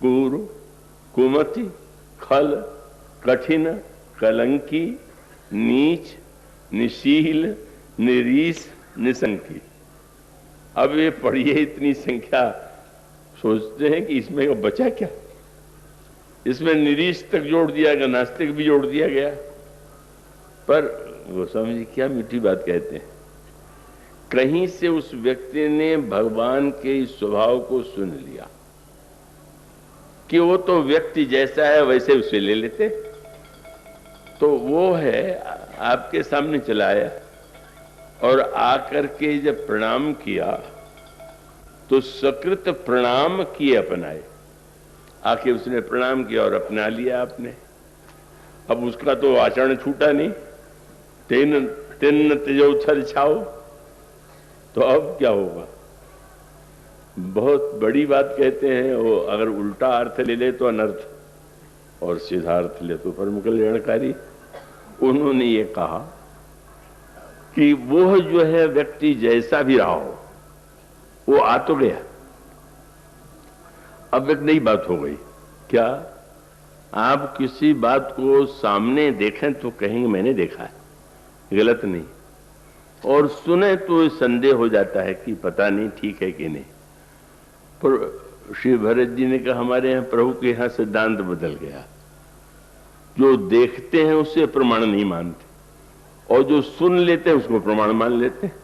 कुरु, कुमति, खल, कठिन, कलंकी, नीच, निशील, निरीश, निसंकी। अब ये पढ़िए इतनी संख्या, सोचते हैं कि इसमें बचा क्या? इसमें निरीश तक जोड़ दिया गया, नास्तिक भी जोड़ दिया गया। पर गोस्वामी जी क्या मीठी बात कहते हैं, कहीं से उस व्यक्ति ने भगवान के इस स्वभाव को सुन लिया कि वो तो व्यक्ति जैसा है वैसे उसे ले लेते। तो वो है आपके सामने चला आया और आकर के जब प्रणाम किया तो सकृत प्रणाम किए अपनाए। आके उसने प्रणाम किया और अपना लिया आपने। अब उसका तो आचरण छूटा नहीं। तीन तीन तेजो छल छाओ, तो अब क्या होगा? बहुत बड़ी बात कहते हैं वो। अगर उल्टा अर्थ ले ले तो अनर्थ और सीधा अर्थ ले तो परम कल्याणकारी। उन्होंने ये कहा कि वो जो है व्यक्ति जैसा भी रहा हो वो आ तो गया। अब एक नई बात हो गई। क्या? आप किसी बात को सामने देखें तो कहेंगे मैंने देखा है, गलत नहीं, और सुने तो संदेह हो जाता है कि पता नहीं ठीक है कि नहीं। पर श्री भरत जी ने कहा हमारे यहाँ प्रभु के यहाँ सिद्धांत बदल गया। जो देखते हैं उसे प्रमाण नहीं मानते और जो सुन लेते हैं उसको प्रमाण मान लेते हैं।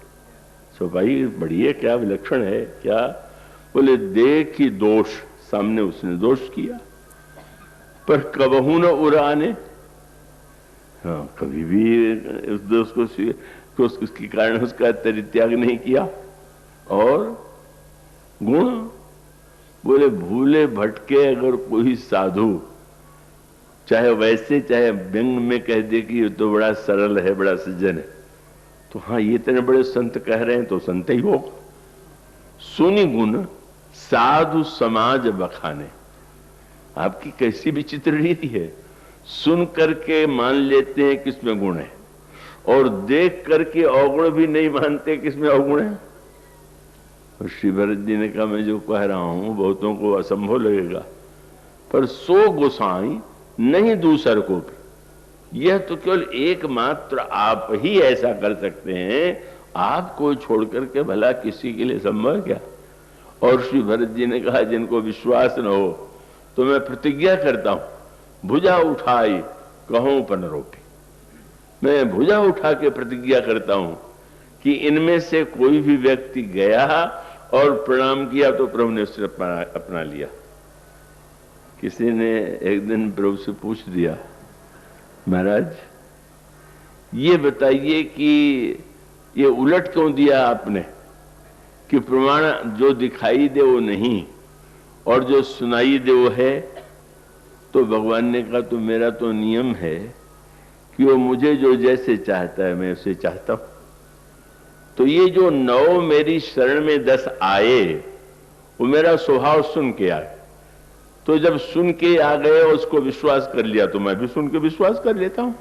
सो भाई बढ़िया, क्या विलक्षण है। क्या? बोले देख ही दोष, सामने उसने दोष किया पर कबहू न उराने। हाँ, कभी भी उस दोष को उसके कारण उसका परित्याग नहीं किया। और गुण, बोले भूले भटके अगर कोई साधु, चाहे वैसे चाहे व्यंग में कह दे कि ये तो बड़ा सरल है, बड़ा सज्जन है, तो हाँ ये इतने बड़े संत कह रहे हैं तो संत ही हो। सुनी गुण साधु समाज बखाने। आपकी कैसी विचित्र रीति है, सुन करके मान लेते हैं किसमें गुण है और देख करके अवगुण भी नहीं मानते किसमें अवगुण है। और श्री भरत जी ने कहा मैं जो कह रहा हूं बहुतों को असंभव लगेगा, पर सो गोसाई नहीं दूसर को भी। यह तो केवल एकमात्र आप ही ऐसा कर सकते हैं, आप कोई छोड़ करके भला किसी के लिए संभव क्या। और श्री भरत जी ने कहा जिनको विश्वास न हो तो मैं प्रतिज्ञा करता हूं, भुजा उठाई कहूं पनरोपी। मैं भुजा उठा के प्रतिज्ञा करता हूं कि इनमें से कोई भी व्यक्ति गया और प्रणाम किया तो प्रभु ने उसे अपना लिया। किसी ने एक दिन प्रभु से पूछ दिया, महाराज ये बताइए कि ये उलट क्यों दिया आपने कि प्रमाण जो दिखाई दे वो नहीं और जो सुनाई दे वो है। तो भगवान ने कहा तो मेरा तो नियम है कि वो मुझे जो जैसे चाहता है मैं उसे चाहता हूं। तो ये जो 9 मेरी शरण में 10 आए वो मेरा स्वभाव सुन के आए। तो जब सुन के आ गए उसको विश्वास कर लिया तो मैं भी सुन के विश्वास कर लेता हूं।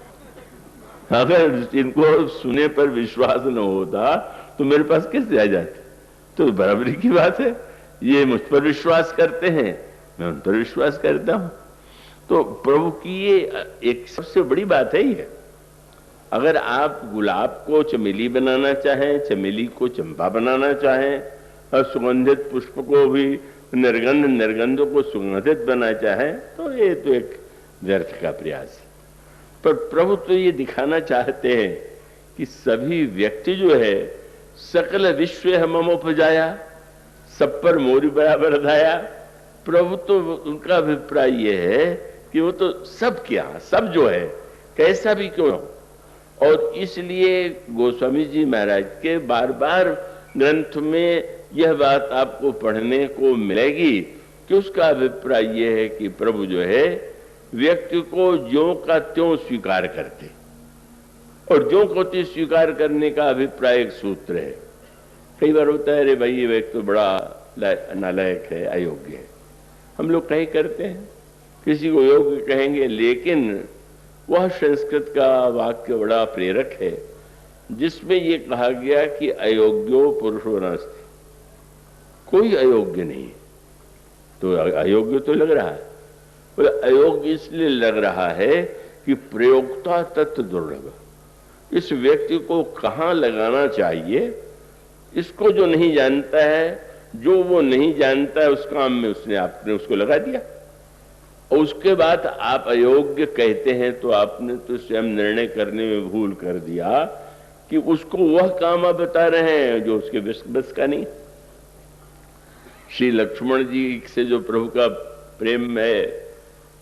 अगर इनको सुने पर विश्वास न होता तो मेरे पास कैसे आ जाते? तो बराबरी की बात है। ये मुझ पर विश्वास करते हैं, मैं उन पर विश्वास करता हूं। तो प्रभु की ये एक सबसे बड़ी बात है ही। अगर आप गुलाब को चमेली बनाना चाहें, चमेली को चंपा बनाना चाहें, और सुगंधित पुष्प को भी निर्गंध, निर्गंध को सुगंधित बनाना चाहें, तो ये तो एक व्यर्थ का प्रयास। पर प्रभु तो ये दिखाना चाहते हैं कि सभी व्यक्ति जो है, सकल विश्व मम उपजाया, सब पर मोरी बराबर धाया। प्रभु तो उनका अभिप्राय ये है कि वो तो सब क्या, सब जो है कैसा भी क्यों हो। और इसलिए गोस्वामी जी महाराज के बार बार ग्रंथ में यह बात आपको पढ़ने को मिलेगी कि उसका अभिप्राय यह है कि प्रभु जो है व्यक्ति को ज्यों का त्यों स्वीकार करते, और ज्यों को त्यों स्वीकार करने का अभिप्राय एक सूत्र है। कई बार होता है, अरे भाई ये व्यक्ति तो बड़ा नालायक है, अयोग्य है, हम लोग कहीं करते हैं, किसी को योग्य कहेंगे, लेकिन वह संस्कृत का वाक्य बड़ा प्रेरक है जिसमें ये कहा गया कि अयोग्यो पुरुषो नास्ति, कोई अयोग्य नहीं। तो अयोग्य तो लग रहा है, बोले अयोग्य इसलिए लग रहा है कि प्रयोक्ता तत्व दुर्लभ, इस व्यक्ति को कहां लगाना चाहिए इसको जो नहीं जानता है, जो वो नहीं जानता है उस काम में आपने उसको लगा दिया, और उसके बाद आप अयोग्य कहते हैं, तो आपने तो स्वयं निर्णय करने में भूल कर दिया कि उसको वह काम आप बता रहे हैं जो उसके बस का नहीं। श्री लक्ष्मण जी से जो प्रभु का प्रेम में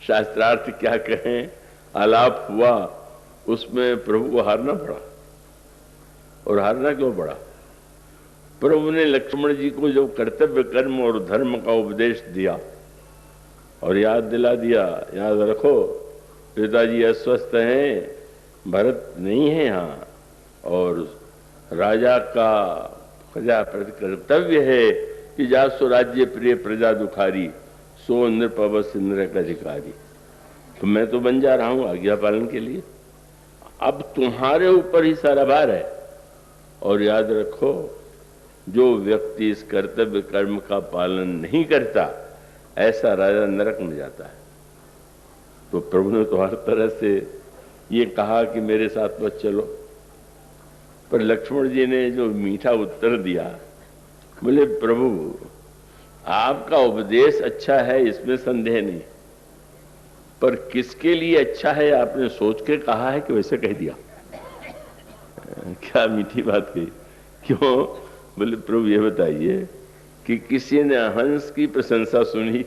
शास्त्रार्थ क्या कहें आलाप हुआ, उसमें प्रभु को हारना पड़ा। और हारना क्यों पड़ा? प्रभु ने लक्ष्मण जी को जो कर्तव्य कर्म और धर्म का उपदेश दिया और याद दिला दिया, याद रखो पिताजी अस्वस्थ हैं, भरत नहीं है यहाँ, और राजा का कर्तव्य है कि जा सो राज्य प्रिय प्रजा दुखारी, सो नृप अवश्य नृक अधिकारी। तो मैं तो बन जा रहा हूं आज्ञा पालन के लिए, अब तुम्हारे ऊपर ही सारा भार है। और याद रखो जो व्यक्ति इस कर्तव्य कर्म का पालन नहीं करता, ऐसा राजा नरक में जाता है। तो प्रभु ने तो हर तरह से ये कहा कि मेरे साथ मत चलो, पर लक्ष्मण जी ने जो मीठा उत्तर दिया, बोले प्रभु आपका उपदेश अच्छा है, इसमें संदेह नहीं, पर किसके लिए अच्छा है आपने सोच के कहा है कि वैसे कह दिया। क्या मीठी बात कही। क्यों? बोले प्रभु ये बताइए कि किसी ने हंस की प्रशंसा सुनी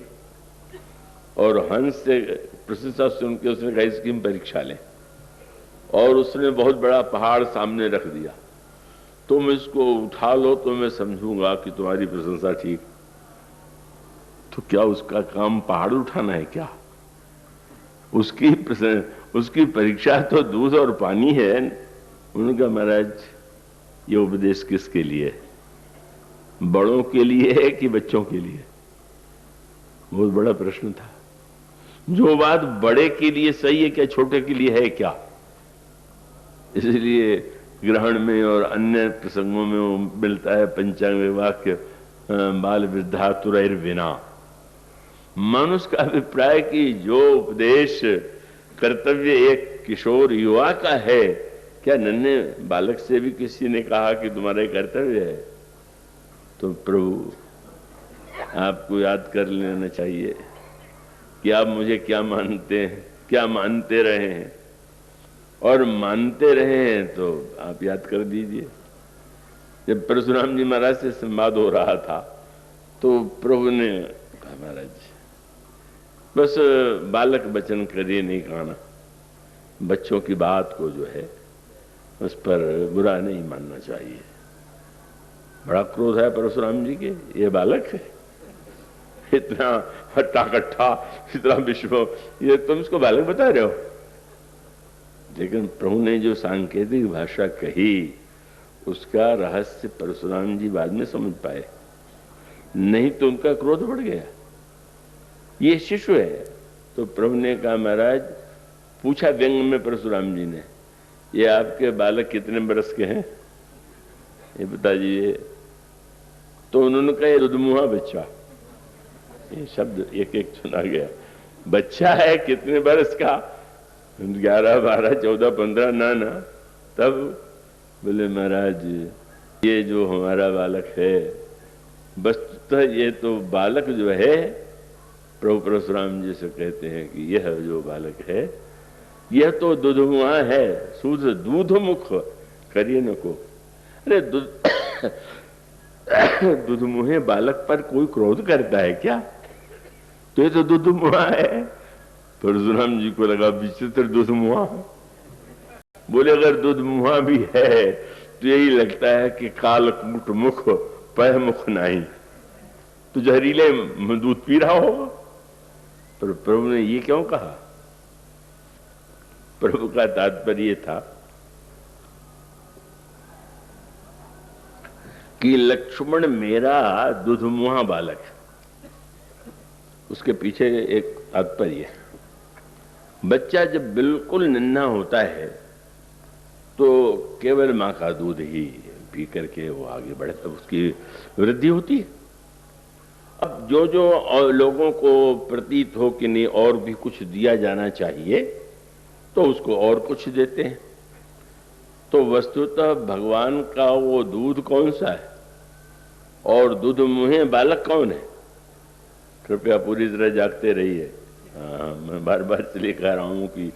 और हंस से प्रशंसा सुन के उसने कहा इसकी परीक्षा लें, और उसने बहुत बड़ा पहाड़ सामने रख दिया, तुम इसको उठा लो तो मैं समझूंगा कि तुम्हारी प्रशंसा ठीक। तो क्या उसका काम पहाड़ उठाना है क्या? उसकी परीक्षा तो दूध और पानी है। उन्होंने कहा महाराज ये उपदेश किसके लिए, बड़ों के लिए है कि बच्चों के लिए? बहुत बड़ा प्रश्न था। जो बात बड़े के लिए सही है क्या छोटे के लिए है क्या? इसलिए ग्रहण में और अन्य प्रसंगों में वो मिलता है पंचांग वाक्य, बाल वृद्धातुरैर विना। मनुष्य का अभिप्राय कि जो उपदेश कर्तव्य एक किशोर युवा का है, क्या नन्हे बालक से भी किसी ने कहा कि तुम्हारा कर्तव्य है? तो प्रभु आपको याद कर लेना चाहिए कि आप मुझे क्या मानते हैं, क्या मानते रहे हैं, और मानते रहे हैं तो आप याद कर दीजिए। जब परशुराम जी महाराज से संवाद हो रहा था तो प्रभु ने कहा महाराज बस बालक वचन करिए नहीं कहना, बच्चों की बात को जो है उस पर बुरा नहीं मानना चाहिए। बड़ा क्रोध है परशुराम जी के, ये बालक है, इतना हट्टा कट्ठा, इतना विश्व, ये तुम इसको बालक बता रहे हो। लेकिन प्रभु ने जो सांकेतिक भाषा कही उसका रहस्य परशुराम जी बाद में समझ पाए, नहीं तो उनका क्रोध बढ़ गया। ये शिशु है। तो प्रभु ने कहा महाराज, पूछा व्यंग में परशुराम जी ने, ये आपके बालक कितने बरस के हैं, ये बता दीजिए। तो उन्होंने कहा ये दुधमुहा बच्चा, ये शब्द एक एक सुना गया, बच्चा है कितने बरस का, 11, 12, 14, 15 ना। तब बोले महाराज ये जो हमारा बालक है, वस्तुतः ये तो बालक जो है प्रभु परशुराम जी से कहते हैं कि यह जो बालक है यह तो दुधमुहा है, सूद दूध मुख करिए न को। अरे दुधमुहे बालक पर कोई क्रोध करता है क्या? तो ये तो दुधमुहा है। परशुराम जी को लगा विचित्र दुधमुहा। बोले अगर दुधमुहा भी है तो यही लगता है कि कालकूट मुख पह मुख नहीं, तो जहरीले दूध पी रहा होगा। पर प्रभु ने ये क्यों कहा? प्रभु का तात्पर्य था कि लक्ष्मण मेरा दुधमुहा बालक है। उसके पीछे एक तात्पर्य है। बच्चा जब बिल्कुल नन्हा होता है तो केवल मां का दूध ही पी करके वो आगे बढ़ता, उसकी वृद्धि होती है। अब जो जो लोगों को प्रतीत हो कि नहीं और भी कुछ दिया जाना चाहिए तो उसको और कुछ देते हैं। तो वस्तुतः भगवान का वो दूध कौन सा है और दूध मुहे बालक कौन है? कृपया पूरी तरह जागते रहिए। मैं बार बार इसलिए कह रहा हूं कि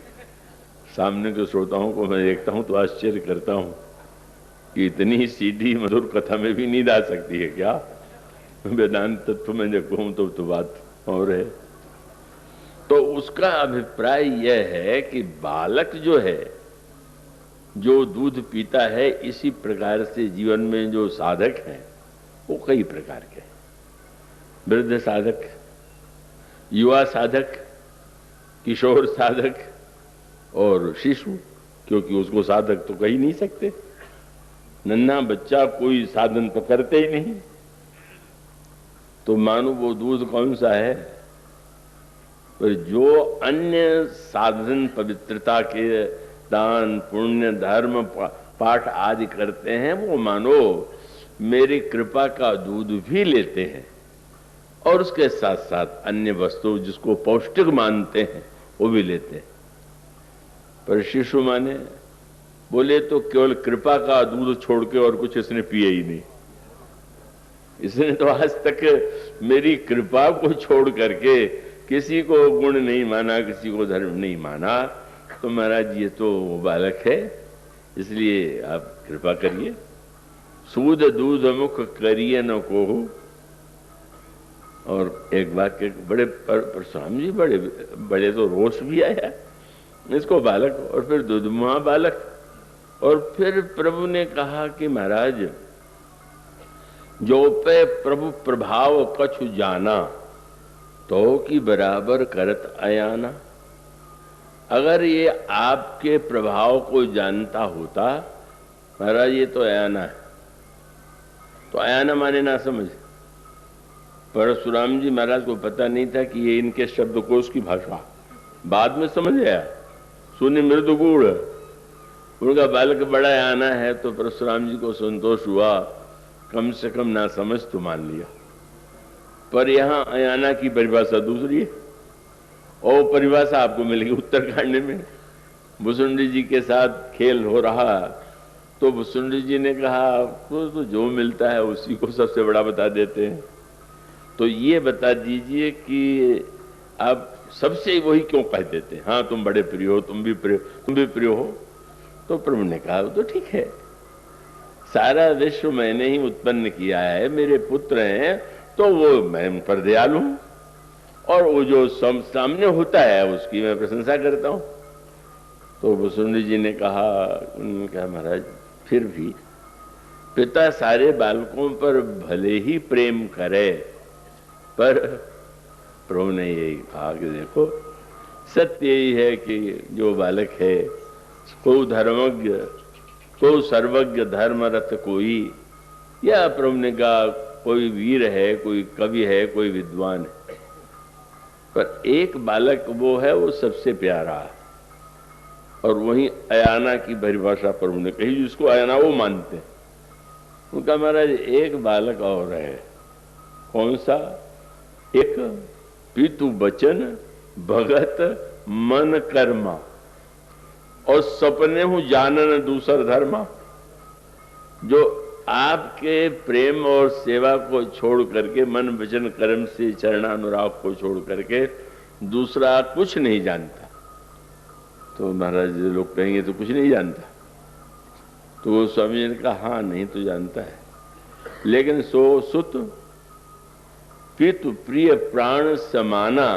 सामने के श्रोताओं को मैं देखता हूं तो आश्चर्य करता हूं कि इतनी सीधी मधुर कथा में भी नींद आ सकती है क्या? वेदांत तत्व में जब कहूं तो बात और है। तो उसका अभिप्राय यह है कि बालक जो है, जो दूध पीता है, इसी प्रकार से जीवन में जो साधक हैं वो कई प्रकार के हैं। वृद्ध साधक, युवा साधक, किशोर साधक और शिशु, क्योंकि उसको साधक तो कह ही नहीं सकते। नन्हा बच्चा कोई साधन तो करते ही नहीं। तो मानो वो दूध कौन सा है? पर जो अन्य साधन पवित्रता के दान पुण्य धर्म पाठ आदि करते हैं वो मानो मेरी कृपा का दूध भी लेते हैं और उसके साथ साथ अन्य वस्तु जिसको पौष्टिक मानते हैं वो भी लेते हैं। पर शिशु माने बोले तो केवल कृपा का दूध छोड़ के और कुछ इसने पिए ही नहीं। इसने तो आज तक मेरी कृपा को छोड़ करके किसी को गुण नहीं माना, किसी को धर्म नहीं माना। तो महाराज ये तो बालक है, इसलिए आप कृपा करिए। सूद दूध मुख करिए न को। और एक वाक्य बड़े परशुराम जी बड़े तो रोष भी आया इसको बालक, और फिर दुधमुहा बालक। और फिर प्रभु ने कहा कि महाराज जो पे प्रभु प्रभाव कछु जाना तो की बराबर करत अयाना। अगर ये आपके प्रभाव को जानता होता, महाराज ये तो अयाना है, तो अयाना माने ना समझ। परशुराम जी महाराज को पता नहीं था कि ये इनके शब्दकोश की भाषा, बाद में समझ आया। सुनि मृदु गूढ़, उनका बालक बड़ा अयाना है। तो परशुराम जी को संतोष हुआ, कम से कम ना समझ तो मान लिया। पर यहां अयाना की परिभाषा दूसरी है और परिभाषा आपको मिलेगी उत्तरकांड में। भुसुंडी जी के साथ खेल हो रहा तो भुसुंडी जी ने कहा तो जो मिलता है उसी को सबसे बड़ा बता देते हैं, तो ये बता दीजिए कि आप सबसे वही क्यों कह देते हैं? हाँ तुम बड़े प्रिय हो, तुम भी प्रिय हो। तो प्रभु ने कहा तो ठीक है, सारा विश्व मैंने ही उत्पन्न किया है, मेरे पुत्र हैं तो वो मैं उन पर दयालु हूं और वो जो सामने होता है उसकी मैं प्रशंसा करता हूं। तो भुसुंडी जी ने कहा, उन्होंने कहा महाराज फिर भी पिता सारे बालकों पर भले ही प्रेम करे, पर प्रभु ने यही कहा कि देखो सत्य यही है कि जो बालक है को धर्मज्ञ को सर्वज्ञ धर्म रथ कोई, या प्रभु ने कहा कोई वीर है, कोई कवि है, कोई विद्वान है, पर एक बालक वो है वो सबसे प्यारा है। और वहीं अयाना की परिभाषा प्रभु ने कही, जिसको अयाना वो मानते हैं। उनका महाराज एक बालक और है, कौन सा? एक पितु बचन भगत मन कर्मा और सपने हूं जानन दूसर धर्मा। जो आपके प्रेम और सेवा को छोड़ करके, मन वचन कर्म से चरणानुराग को छोड़ करके दूसरा कुछ नहीं जानता। तो महाराज लोग कहेंगे तो कुछ नहीं जानता। तो वो स्वामी जी ने कहा हाँ नहीं तो जानता है, लेकिन सो सुत पितु प्रिय प्राण समाना,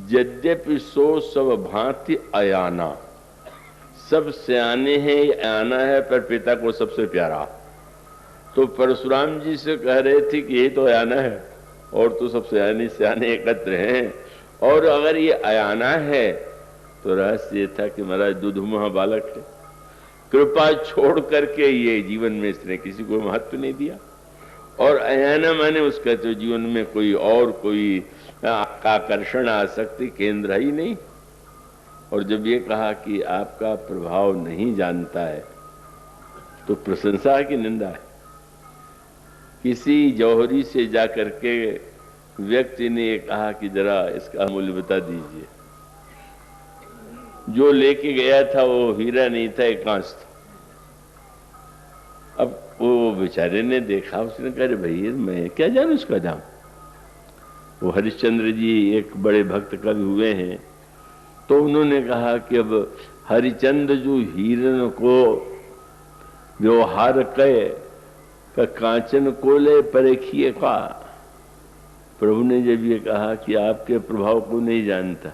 यद्यपि सो सब भांति अयाना। सब सियाने हैं, अयाना है, पर पिता को सबसे प्यारा। तो परशुराम जी से कह रहे थे कि ये तो अयाना है और तो सब सियाने एकत्र हैं, और अगर ये अयाना है तो रहस्य ये था कि महाराज दुधमुहा बालक है। कृपा छोड़ करके ये जीवन में इसने किसी को महत्व नहीं दिया, और अयाना माने उसका तो जीवन में कोई और कोई आकर्षण आसक्ति केंद्र ही नहीं। और जब ये कहा कि आपका प्रभाव नहीं जानता है तो प्रशंसा की निंदा है। किसी जौहरी से जाकर के व्यक्ति ने ये कहा कि जरा इसका मूल्य बता दीजिए। जो लेके गया था वो हीरा नहीं था, एक कांच था। अब वो बेचारे ने देखा, उसने कहा भाई मैं क्या जानूं उसका दाम। वो हरिश्चंद्र जी एक बड़े भक्त कवि हुए हैं, तो उन्होंने कहा कि अब हरिचंद्र जो हीरन को व्यवहार कहे का कांचन को ले परेखिए का। प्रभु ने जब ये कहा कि आपके प्रभाव को नहीं जानता,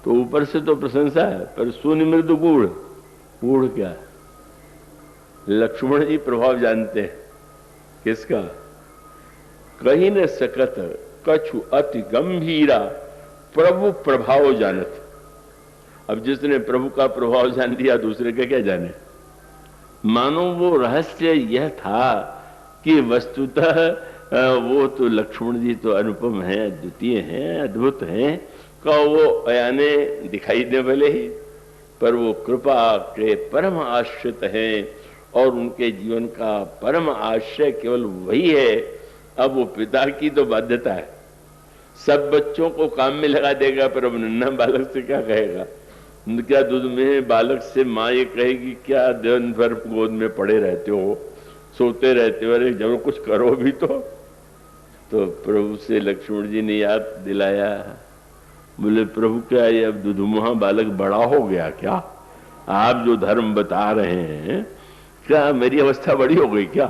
तो ऊपर से तो प्रशंसा है, पर सुनि मृदु गूढ़। गूढ़ क्या? लक्ष्मण जी प्रभाव जानते हैं किसका? कहीं न सकत कछु अति गंभीरा प्रभु प्रभाव जानत। अब जिसने प्रभु का प्रभाव जान दिया दूसरे का क्या जाने। मानो वो रहस्य यह था कि वस्तुतः वो तो लक्ष्मण जी तो अनुपम हैं, अद्वितीय हैं, अद्भुत हैं, का वो अयाने दिखाई दे भले ही, पर वो कृपा के परम आश्रित हैं और उनके जीवन का परम आश्रय केवल वही है। अब वो पिता की तो बाध्यता है, सब बच्चों को काम में लगा देगा, पर अब नन्हा बालक से क्या कहेगा? क्या दूध में बालक से माँ ये कहेगी क्या दिन भर गोद में पड़े रहते हो, सोते रहते हो, अरे जब कुछ करो भी तो प्रभु से लक्ष्मण जी ने याद दिलाया। बोले प्रभु क्या ये अब दुधमुहा बालक बड़ा हो गया क्या? आप जो धर्म बता रहे हैं क्या मेरी अवस्था बड़ी हो गई क्या?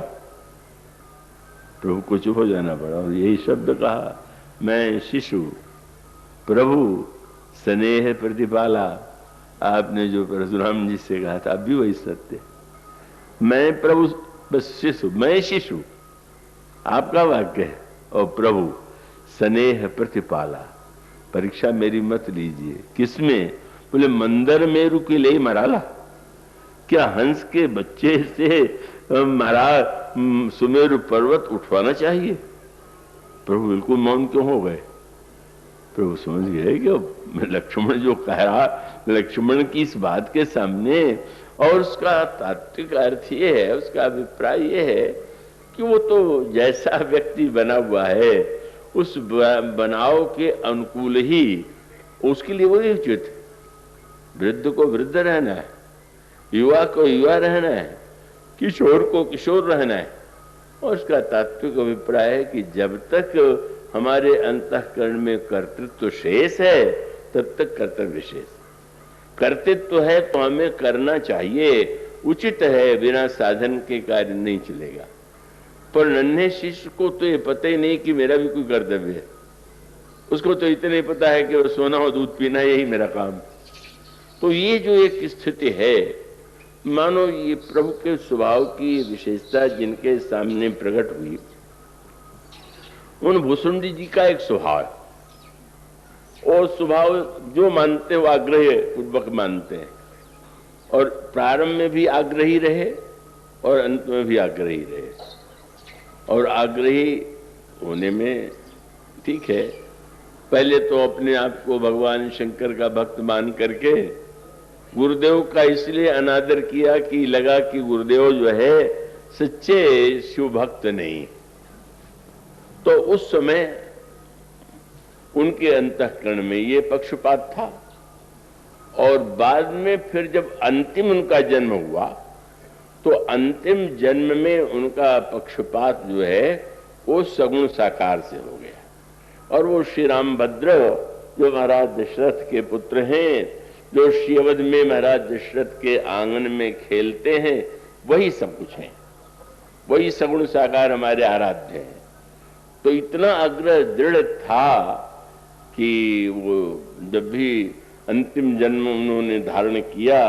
प्रभु को चुप हो जाना पड़ा और यही शब्द कहा, मैं शिशु प्रभु स्नेह प्रतिपाला। आपने जो परशुराम जी से कहा था, अब भी वही सत्य। मैं प्रभु बस शिशु, मैं शिशु आपका वाक्य है, और प्रभु स्नेह प्रतिपाला। परीक्षा मेरी मत लीजिए। किसमें? बोले मंदर मेरु के लिए मराला। क्या हंस के बच्चे से मरा सुमेरु पर्वत उठवाना चाहिए? प्रभु बिल्कुल मौन क्यों हो गए? प्रभु समझ गए कि लक्ष्मण जो कह रहा, लक्ष्मण की इस बात के सामने, और उसका तात्विक अर्थ ये है, उसका अभिप्राय ये है कि वो तो जैसा व्यक्ति बना हुआ है उस बनाव के अनुकूल ही उसके लिए वही उचित है। वृद्ध को वृद्ध रहना है, युवा को युवा रहना है, किशोर को किशोर रहना है। और उसका तात्विक अभिप्राय है कि जब तक हमारे अंतःकरण में कर्तृत्व शेष है तब तक कर्तव्य शेष। कर्तृत्व है तो हमें करना चाहिए, उचित है, बिना साधन के कार्य नहीं चलेगा। पर नन्हे शिष्य को तो ये पता ही नहीं कि मेरा भी कोई कर्तव्य है। उसको तो इतना ही पता है कि वो सोना और दूध पीना यही मेरा काम। तो ये जो एक स्थिति है, मानो ये प्रभु के स्वभाव की विशेषता जिनके सामने प्रकट हुई, उन भुसुंडी जी का एक स्वभाव, और स्वभाव जो मानते वो आग्रह पूर्वक मानते हैं, और प्रारंभ में भी आग्रही रहे और अंत में भी आग्रही रहे। और आग्रही होने में ठीक है, पहले तो अपने आप को भगवान शंकर का भक्त मान करके गुरुदेव का इसलिए अनादर किया कि लगा कि गुरुदेव जो है सच्चे शिव भक्त नहीं। तो उस समय उनके अंतःकरण में ये पक्षपात था। और बाद में फिर जब अंतिम उनका जन्म हुआ तो अंतिम जन्म में उनका पक्षपात जो है वो सगुण साकार से हो गया। और वो श्री रामभद्र जो महाराज दशरथ के पुत्र हैं, जो श्रीअवध में महाराज दशरथ के आंगन में खेलते हैं, वही सब कुछ है, वही सगुण साकार हमारे आराध्य हैं। तो इतना आग्रह दृढ़ था कि वो जब भी अंतिम जन्म उन्होंने धारण किया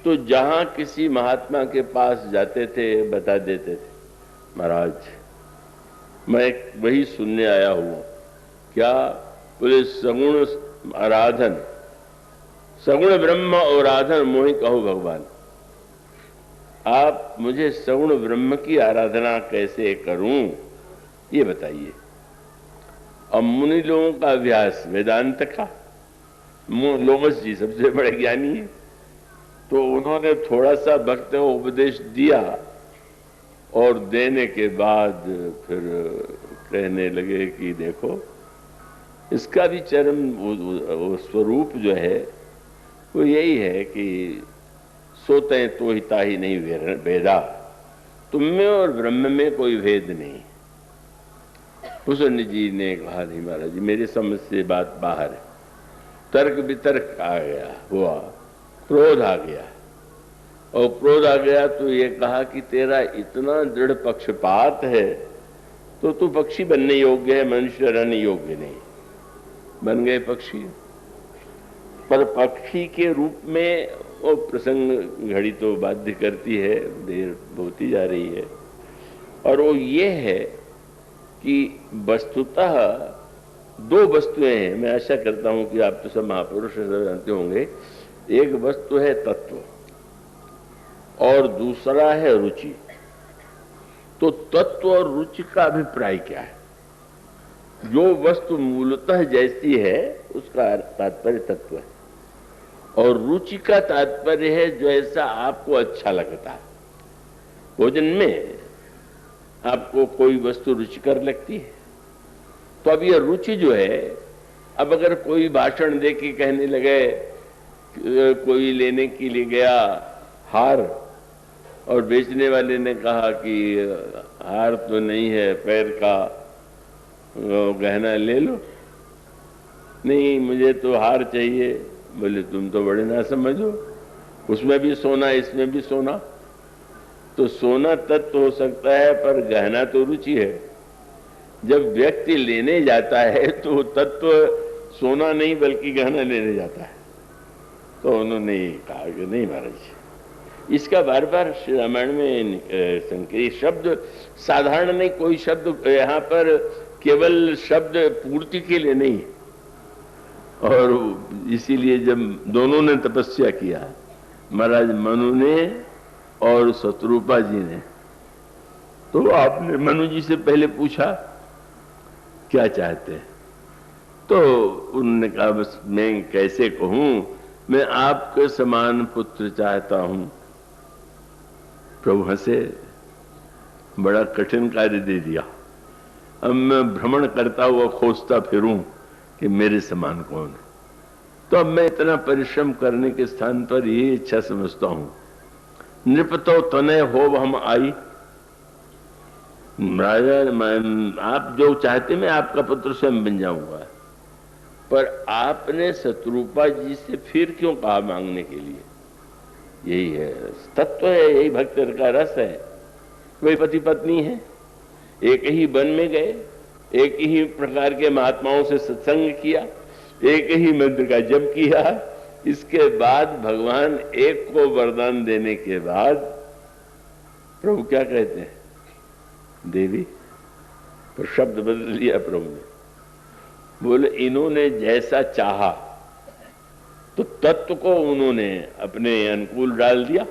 तो जहां किसी महात्मा के पास जाते थे बता देते थे, महाराज मैं वही सुनने आया हूं। क्या? बोले सगुण आराधन, सगुण ब्रह्म और आराधन मोहि कहो भगवान। आप मुझे सगुण ब्रह्म की आराधना कैसे करूं ये बताइए। अब मुनि लोगों का अभ्यास वेदांत का, लोमस जी सबसे बड़े ज्ञानी है, तो उन्होंने थोड़ा सा भक्त को उपदेश दिया और देने के बाद फिर कहने लगे कि देखो इसका भी चरम वो स्वरूप जो है वो यही है कि सोते तो हिता ही नहीं भेदा, तुम में और ब्रह्म में कोई भेद नहीं। हुसैन जी ने कहा नहीं महाराज जी मेरी समझ से बात बाहर है। तर्क वितर्क आ गया, हुआ क्रोध आ गया, और क्रोध आ गया तो ये कहा कि तेरा इतना दृढ़ पक्षपात है तो तू पक्षी बनने योग्य है, मनुष्य रहने योग्य नहीं। बन गए पक्षी, पर पक्षी के रूप में वो प्रसंग घड़ी तो बाध्य करती है, देर होती जा रही है। और वो ये है कि वस्तुतः दो वस्तुएं हैं, मैं आशा करता हूं कि आप तो सब महापुरुष जानते होंगे। एक वस्तु है तत्व और दूसरा है रुचि। तो तत्व और रुचि का अभिप्राय क्या है? जो वस्तु मूलतः जैसी है उसका तात्पर्य तत्व है, और रुचि का तात्पर्य है जो ऐसा आपको अच्छा लगता है। भोजन में आपको कोई वस्तु रुचिकर लगती है, तो अब यह रुचि जो है, अब अगर कोई भाषण दे के कहने लगे, कोई लेने के लिए गया हार और बेचने वाले ने कहा कि हार तो नहीं है, पैर का गहना ले लो। नहीं मुझे तो हार चाहिए। बोले तुम तो बड़े ना समझो, उसमें भी सोना इसमें भी सोना। तो सोना तत्व हो सकता है पर गहना तो रुचि है। जब व्यक्ति लेने जाता है तो तत्व सोना नहीं बल्कि गहना लेने जाता है। तो उन्होंने कहा कि नहीं महाराज, इसका बार बार श्री रामायण में संकेत शब्द साधारण नहीं, कोई शब्द यहाँ पर केवल शब्द पूर्ति के लिए नहीं। और इसीलिए जब दोनों ने तपस्या किया, महाराज मनु ने और शत्रुपा जी ने, तो आपने मनु जी से पहले पूछा क्या चाहते हैं? तो उन्होंने कहा बस मैं कैसे कहूं, मैं आपके समान पुत्र चाहता हूं। प्रभु हंसे, बड़ा कठिन कार्य दे दिया। अब मैं भ्रमण करता हुआ खोजता फिरूं कि मेरे समान कौन है। तो अब मैं इतना परिश्रम करने के स्थान पर ये इच्छा समझता हूं, नृपतो तनय हो हम आई। राजा आप जो चाहते मैं आपका पुत्र स्वयं बन जाऊंगा, पर आपने शत्रुपा जी से फिर क्यों कहा मांगने के लिए? यही है तत्व है, यही भक्त का रस है। वही पति पत्नी है, एक ही वन में गए, एक ही प्रकार के महात्माओं से सत्संग किया, एक ही मंत्र का जप किया। इसके बाद भगवान एक को वरदान देने के बाद प्रभु क्या कहते हैं? देवी। पर शब्द बदल लिया प्रभु ने, बोले इन्होंने जैसा चाहा तो तत्व को उन्होंने अपने अनुकूल डाल दिया।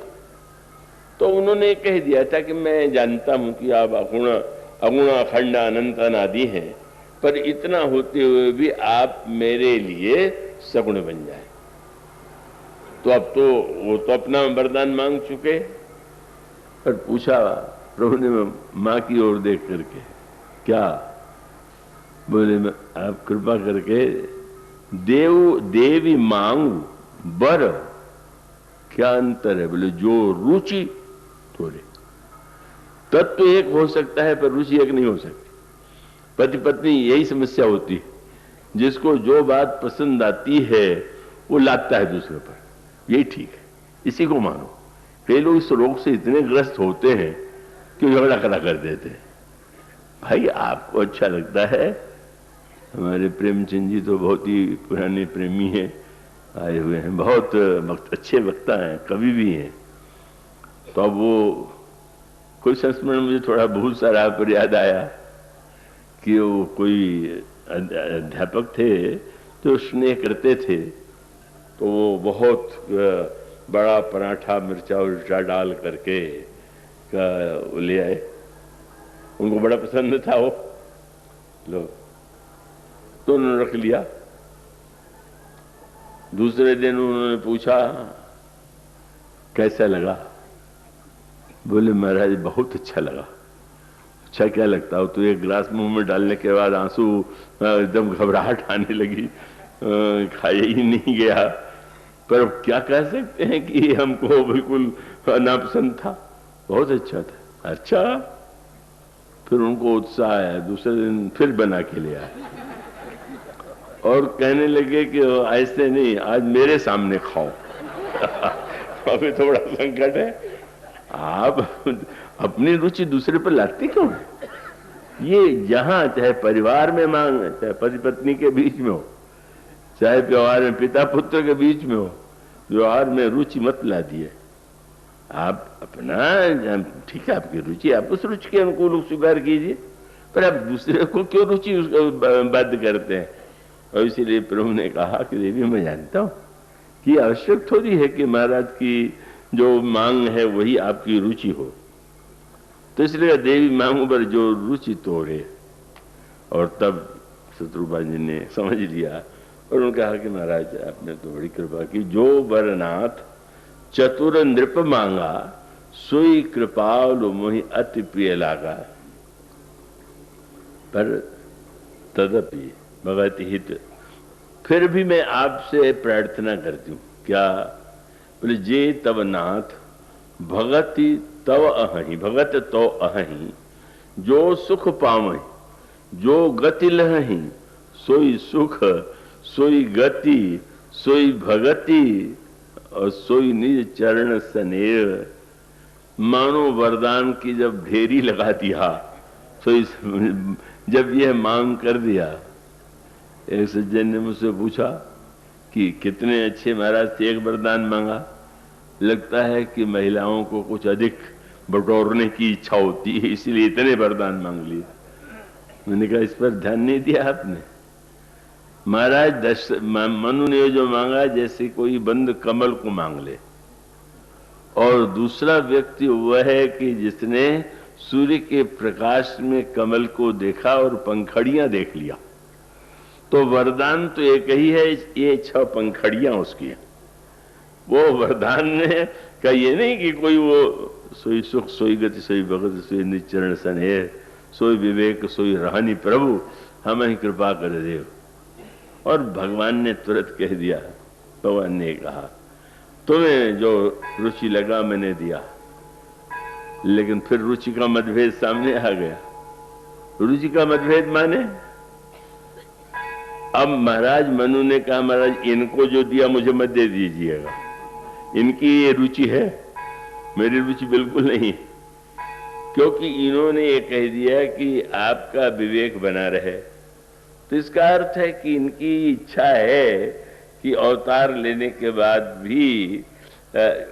तो उन्होंने कह दिया था कि मैं जानता हूं कि आप अगुण अखंड अनंत अनादि हैं, पर इतना होते हुए भी आप मेरे लिए सगुण बन जाए। तो अब तो वो तो अपना वरदान मांग चुके। पर पूछा प्रभु ने मां की ओर देख करके, क्या? बोले मैं आप कृपा करके देवी मांगू बर, क्या अंतर है? बोले जो रुचि थोड़े। तत्व एक हो सकता है पर रुचि एक नहीं हो सकती। पति पत्नी यही समस्या होती है, जिसको जो बात पसंद आती है वो लादता है दूसरे पर, यही ठीक है, इसी को मानो। कई लोग इस रोग से इतने ग्रस्त होते हैं कि झगड़ा करा कर देते हैं। भाई आपको अच्छा लगता है, हमारे प्रेमचंद जी तो बहुत ही पुराने प्रेमी हैं, आए हुए हैं, बहुत अच्छे वक्ता हैं, कवि भी हैं। तो अब वो कोई संस्मरण मुझे थोड़ा भूल सा रहा, पर याद आया कि वो कोई अध्यापक थे तो स्नेह करते थे, तो वो बहुत बड़ा पराठा मिर्चा उर्चा डाल करके ले आए, उनको बड़ा पसंद था वो लोग, तो उन्होंने रख लिया। दूसरे दिन उन्होंने पूछा कैसा लगा? बोले महाराज बहुत अच्छा लगा। अच्छा क्या लगता हो? तो एक गिलास मुंह में डालने के बाद आंसू एकदम घबराहट आने लगी, खाया ही नहीं गया। पर क्या कह सकते हैं कि हमको बिल्कुल नापसंद था, बहुत अच्छा था। अच्छा, फिर उनको उत्साह आया, दूसरे दिन फिर बना के ले आए और कहने लगे कि ऐसे नहीं, आज मेरे सामने खाओ। अभी थोड़ा संकट है, आप अपनी रुचि दूसरे पर लाते क्यों? ये जहां चाहे परिवार में मांग, चाहे पति पत्नी के बीच में हो, चाहे व्यवहार में पिता पुत्र के बीच में हो, व्यवहार में रुचि मत ला दिए। आप अपना, ठीक है आपकी रुचि, आप उस रुचि के अनुकूल स्वीकार कीजिए, पर आप दूसरे को क्यों रुचि बाध्य करते हैं? और इसीलिए प्रभु ने कहा कि देवी मैं जानता हूं कि आवश्यक थोड़ी है कि महाराज की जो मांग है वही आपकी रुचि हो, तो इसलिए देवी मांग पर जो रुचि तोड़े। और तब शत्रुघ्न जी ने समझ लिया और उन्होंने कहा कि महाराज आपने तो बड़ी कृपा की, जो वरनाथ चतुर नृप मांगा सोई कृपालु मोहि अति प्रिय लागा। पर तदपि भगवत हित, फिर भी मैं आपसे प्रार्थना करती हूं। क्या? बोले जे तव नाथ भगति तव अहि, भगत तो अहि, जो सुख पावहि जो गति लहि, सोई सुख सोई गति सोई भगति और सोई निज चरण स्नेह। मानो वरदान की जब ढेरी लगा दिया, सोई जब यह मांग कर दिया। एक सज्जन ने मुझसे पूछा कि कितने अच्छे महाराज से एक वरदान मांगा, लगता है कि महिलाओं को कुछ अधिक बटोरने की इच्छा होती है, इसलिए इतने वरदान मांग लिए। मैंने कहा इस पर ध्यान नहीं दिया आपने। महाराज मनु ने जो मांगा जैसे कोई बंद कमल को मांग ले, और दूसरा व्यक्ति वह है कि जिसने सूर्य के प्रकाश में कमल को देखा और पंखड़ियां देख लिया। तो वरदान तो एक ही है, ये 6 पंखड़ियां उसकी हैं। वो वरदान ने का ये नहीं कि कोई वो सोई सुख सोई गति सोई भगत सोई निचरण स्नेह सोई विवेक सोई रहनी प्रभु हम ही कृपा कर देव। और भगवान ने तुरंत कह दिया, भगवान ने कहा तुम्हें जो रुचि लगा मैंने दिया। लेकिन फिर रुचि का मतभेद सामने आ गया। रुचि का मतभेद माने, अब महाराज मनु ने कहा महाराज इनको जो दिया मुझे मत दे दीजिएगा, इनकी ये रुचि है, मेरी रुचि बिल्कुल नहीं है। क्योंकि इन्होंने ये कह दिया कि आपका विवेक बना रहे, तो इसका अर्थ है कि इनकी इच्छा है कि अवतार लेने के बाद भी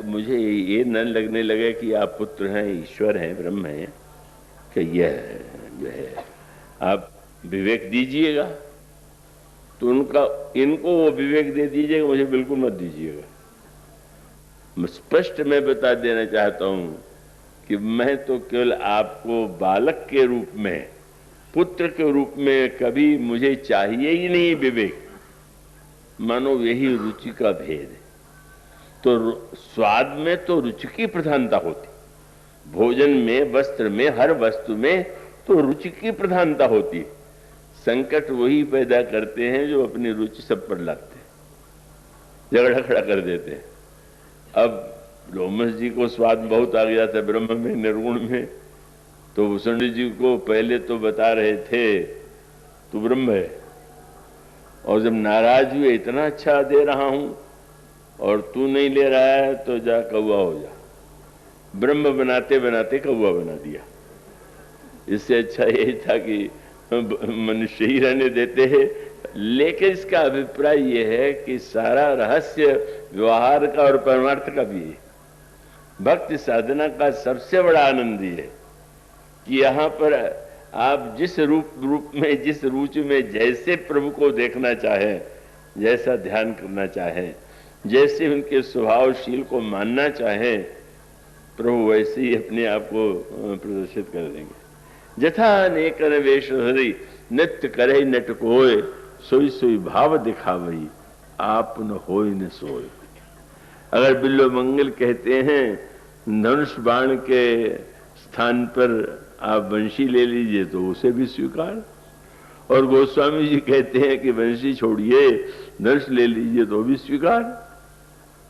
मुझे ये न लगने लगे कि आप पुत्र हैं, ईश्वर हैं, ब्रह्म हैं, कि यह जो है आप विवेक दीजिएगा। तो इनको वो विवेक दे दीजिएगा, मुझे बिल्कुल मत दीजिएगा। स्पष्ट मैं बता देना चाहता हूं कि मैं तो केवल आपको बालक के रूप में, पुत्र के रूप में कभी मुझे चाहिए ही नहीं विवेक। मानो यही रुचि का भेद है। तो स्वाद में तो रुचि की प्रधानता होती, भोजन में, वस्त्र में, हर वस्तु में तो रुचि की प्रधानता होती है। संकट वही पैदा करते हैं जो अपनी रुचि सब पर लाते हैं, झगड़ा खड़ा कर देते हैं। अब लोमस जी को स्वाद बहुत आ गया था ब्रह्म में, निर्गुण में, तो भुसुंडी जी को पहले तो बता रहे थे तू ब्रह्म है, और जब नाराज हुए इतना अच्छा दे रहा हूं और तू नहीं ले रहा है तो जा कौवा हो जा। ब्रह्म बनाते बनाते कौवा बना दिया। इससे अच्छा यही था कि मनुष्य ही रहने देते हैं। लेकिन इसका अभिप्राय यह है कि सारा रहस्य व्यवहार का और परमार्थ का भी है। भक्ति साधना का सबसे बड़ा आनंद ये है कि यहाँ पर आप जिस रूप में, जिस रुचि में जैसे प्रभु को देखना चाहें, जैसा ध्यान करना चाहें, जैसे उनके स्वभावशील को मानना चाहें, प्रभु वैसे ही अपने आप को प्रदर्शित कर देंगे। जथा अनेक वेश हरि नित्य करे नट कोय, सोई सोई भाव दिखावई आप न होय न सोय। अगर बिल्लो मंगल कहते हैं धनुष बाण के स्थान पर आप वंशी ले लीजिए तो उसे भी स्वीकार, और गोस्वामी जी कहते हैं कि वंशी छोड़िए धनुष ले लीजिए तो भी स्वीकार।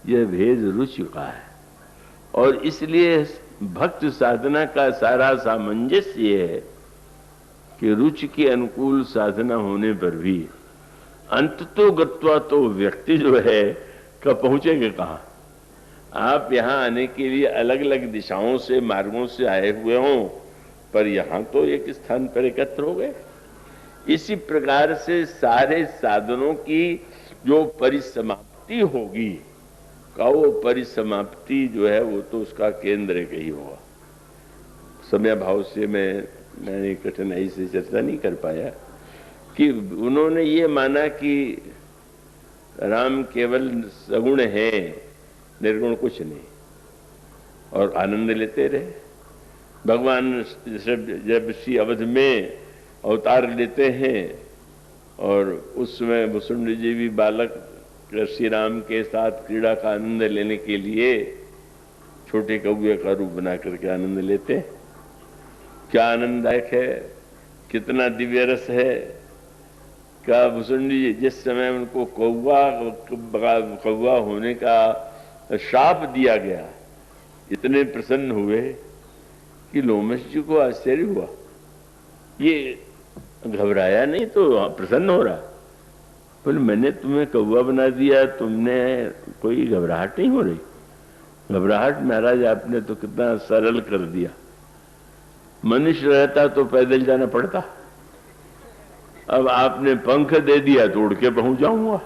यह भेद रुचि का है, और इसलिए भक्त साधना का सारा सामंजस्य ये है कि रुचि के अनुकूल साधना होने पर भी अंततो गत्वा तो व्यक्ति जो है कब पहुंचेंगे कहां। आप यहां आने के लिए अलग अलग दिशाओं से, मार्गों से आए हुए हों, पर यहां तो एक स्थान पर एकत्र हो गए। इसी प्रकार से सारे साधनों की जो परिसमाप्ति होगी का वो परिसमाप्ति जो है वो तो उसका केंद्र एक ही होगा। समय भाव से मैंने कठिनाई से चर्चा नहीं कर पाया कि उन्होंने ये माना कि राम केवल सगुण है, निर्गुण कुछ नहीं, और आनंद लेते रहे। भगवान जब श्री अवध में अवतार लेते हैं और उस समय भुसुंडी जी भी बालक श्री राम के साथ क्रीड़ा का आनंद लेने के लिए छोटे कौवे का रूप बना करके आनंद लेते हैं। क्या आनंददायक है, कितना दिव्य रस है। क्या भुसुंडी जी जिस समय उनको कौवा होने का शाप दिया गया, इतने प्रसन्न हुए कि लोमस जी को आश्चर्य हुआ। ये घबराया नहीं तो प्रसन्न हो रहा। बोले मैंने तुम्हें कौवा बना दिया, तुमने कोई घबराहट नहीं हो रही? घबराहट महाराज आपने तो कितना सरल कर दिया। मनुष्य रहता तो पैदल जाना पड़ता, अब आपने पंख दे दिया तो उड़ के पहुंच जाऊंगा।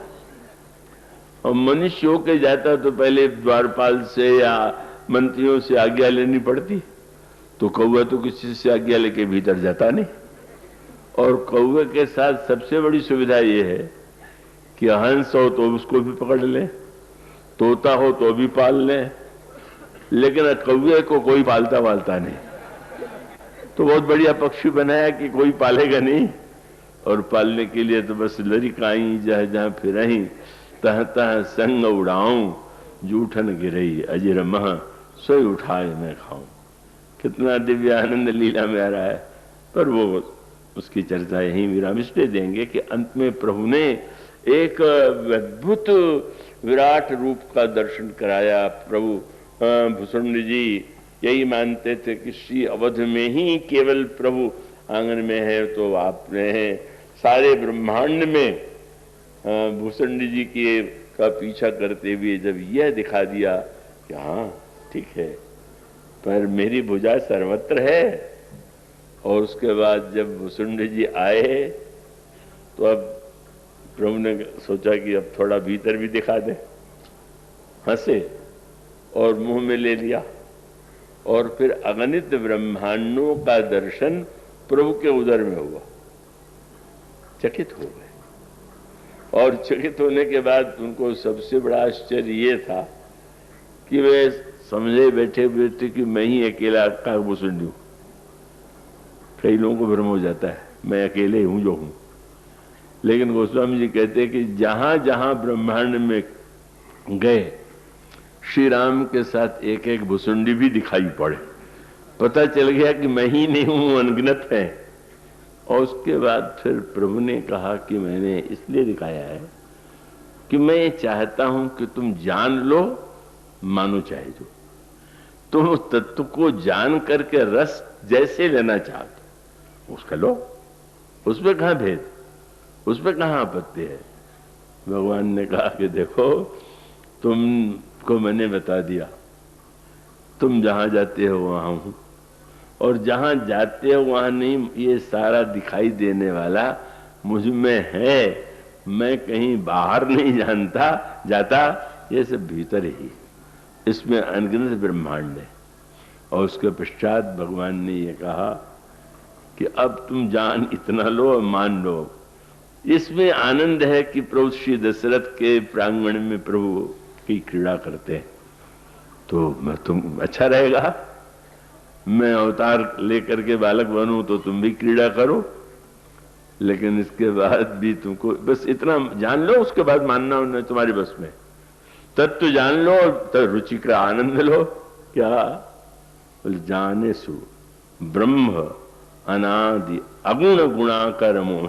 और मनुष्य होके जाता तो पहले द्वारपाल से या मंत्रियों से आज्ञा लेनी पड़ती, तो कौवा तो किसी से आज्ञा लेके भीतर जाता नहीं। और कौवे के साथ सबसे बड़ी सुविधा यह है कि हंस हो तो उसको भी पकड़ ले, तोता हो तो भी पाल ले, लेकिन कौवे को कोई पालता वालता नहीं। तो बहुत बढ़िया पक्षी बनाया कि कोई पालेगा नहीं, और पालने के लिए तो बस लरिकाई जहाँ जहाँ फिरही तह तह संग उड़ाऊं, जूठन गिरई अजर मह सोई उठाए मैं खाऊं। कितना दिव्य आनंद लीला में आ रहा है। पर वो उसकी चर्चा यहीं विराम इसलिए देंगे कि अंत में प्रभु ने एक अद्भुत विराट रूप का दर्शन कराया। प्रभु भुसुंडी जी यही मानते थे कि श्री अवध में ही केवल प्रभु आंगन में है, तो आपने सारे ब्रह्मांड में भुसुंडी जी के का पीछा करते हुए जब यह दिखा दिया कि हाँ ठीक है, पर मेरी भुजा सर्वत्र है। और उसके बाद जब भुसुंडी जी आए तो अब प्रभु ने सोचा कि अब थोड़ा भीतर भी दिखा दे, हंसे और मुंह में ले लिया, और फिर अगणित ब्रह्मांडों का दर्शन प्रभु के उदर में हुआ। चकित हो गए, और चकित होने के बाद उनको सबसे बड़ा आश्चर्य ये था कि वे समझे बैठे हुए थे कि मैं ही अकेला का भुसुंडी हूं। कई लोगों को भ्रम हो जाता है मैं अकेले हूं जो हूं, लेकिन गोस्वामी जी कहते हैं कि जहां जहां ब्रह्मांड में गए श्री राम के साथ एक एक भुसुंडी भी दिखाई पड़े, पता चल गया कि मैं ही नहीं हूं, अनगिनत है। और उसके बाद फिर प्रभु ने कहा कि मैंने इसलिए दिखाया है कि मैं चाहता हूं कि तुम जान लो, मानो चाहे जो। तुम उस तत्व को जान करके रस जैसे लेना चाहते हो उसका लो, उसमें कहां भेद, उसमें कहां आपत्ति है। भगवान ने कहा कि देखो तुमको मैंने बता दिया, तुम जहां जाते हो वहां हूं, और जहां जाते हो वहां नहीं, ये सारा दिखाई देने वाला मुझ में है, मैं कहीं बाहर नहीं जानता जाता, ये सब भीतर ही, इसमें अनगिनत ब्रह्मांड है। और उसके पश्चात भगवान ने ये कहा कि अब तुम जान इतना लो और मान लो। इसमें आनंद है कि प्रभु श्री दशरथ के प्रांगण में प्रभु की क्रीड़ा करते हैं, तो मैं तुम अच्छा रहेगा, मैं अवतार लेकर के बालक बनूं तो तुम भी क्रीड़ा करो, लेकिन इसके बाद भी तुमको बस इतना जान लो, उसके बाद मानना नहीं तुम्हारी बस में। तत्व जान लो और रुचि का आनंद लो। क्या बोले? जाने सु ब्रह्म अनादि अगुण गुणाकर मोह।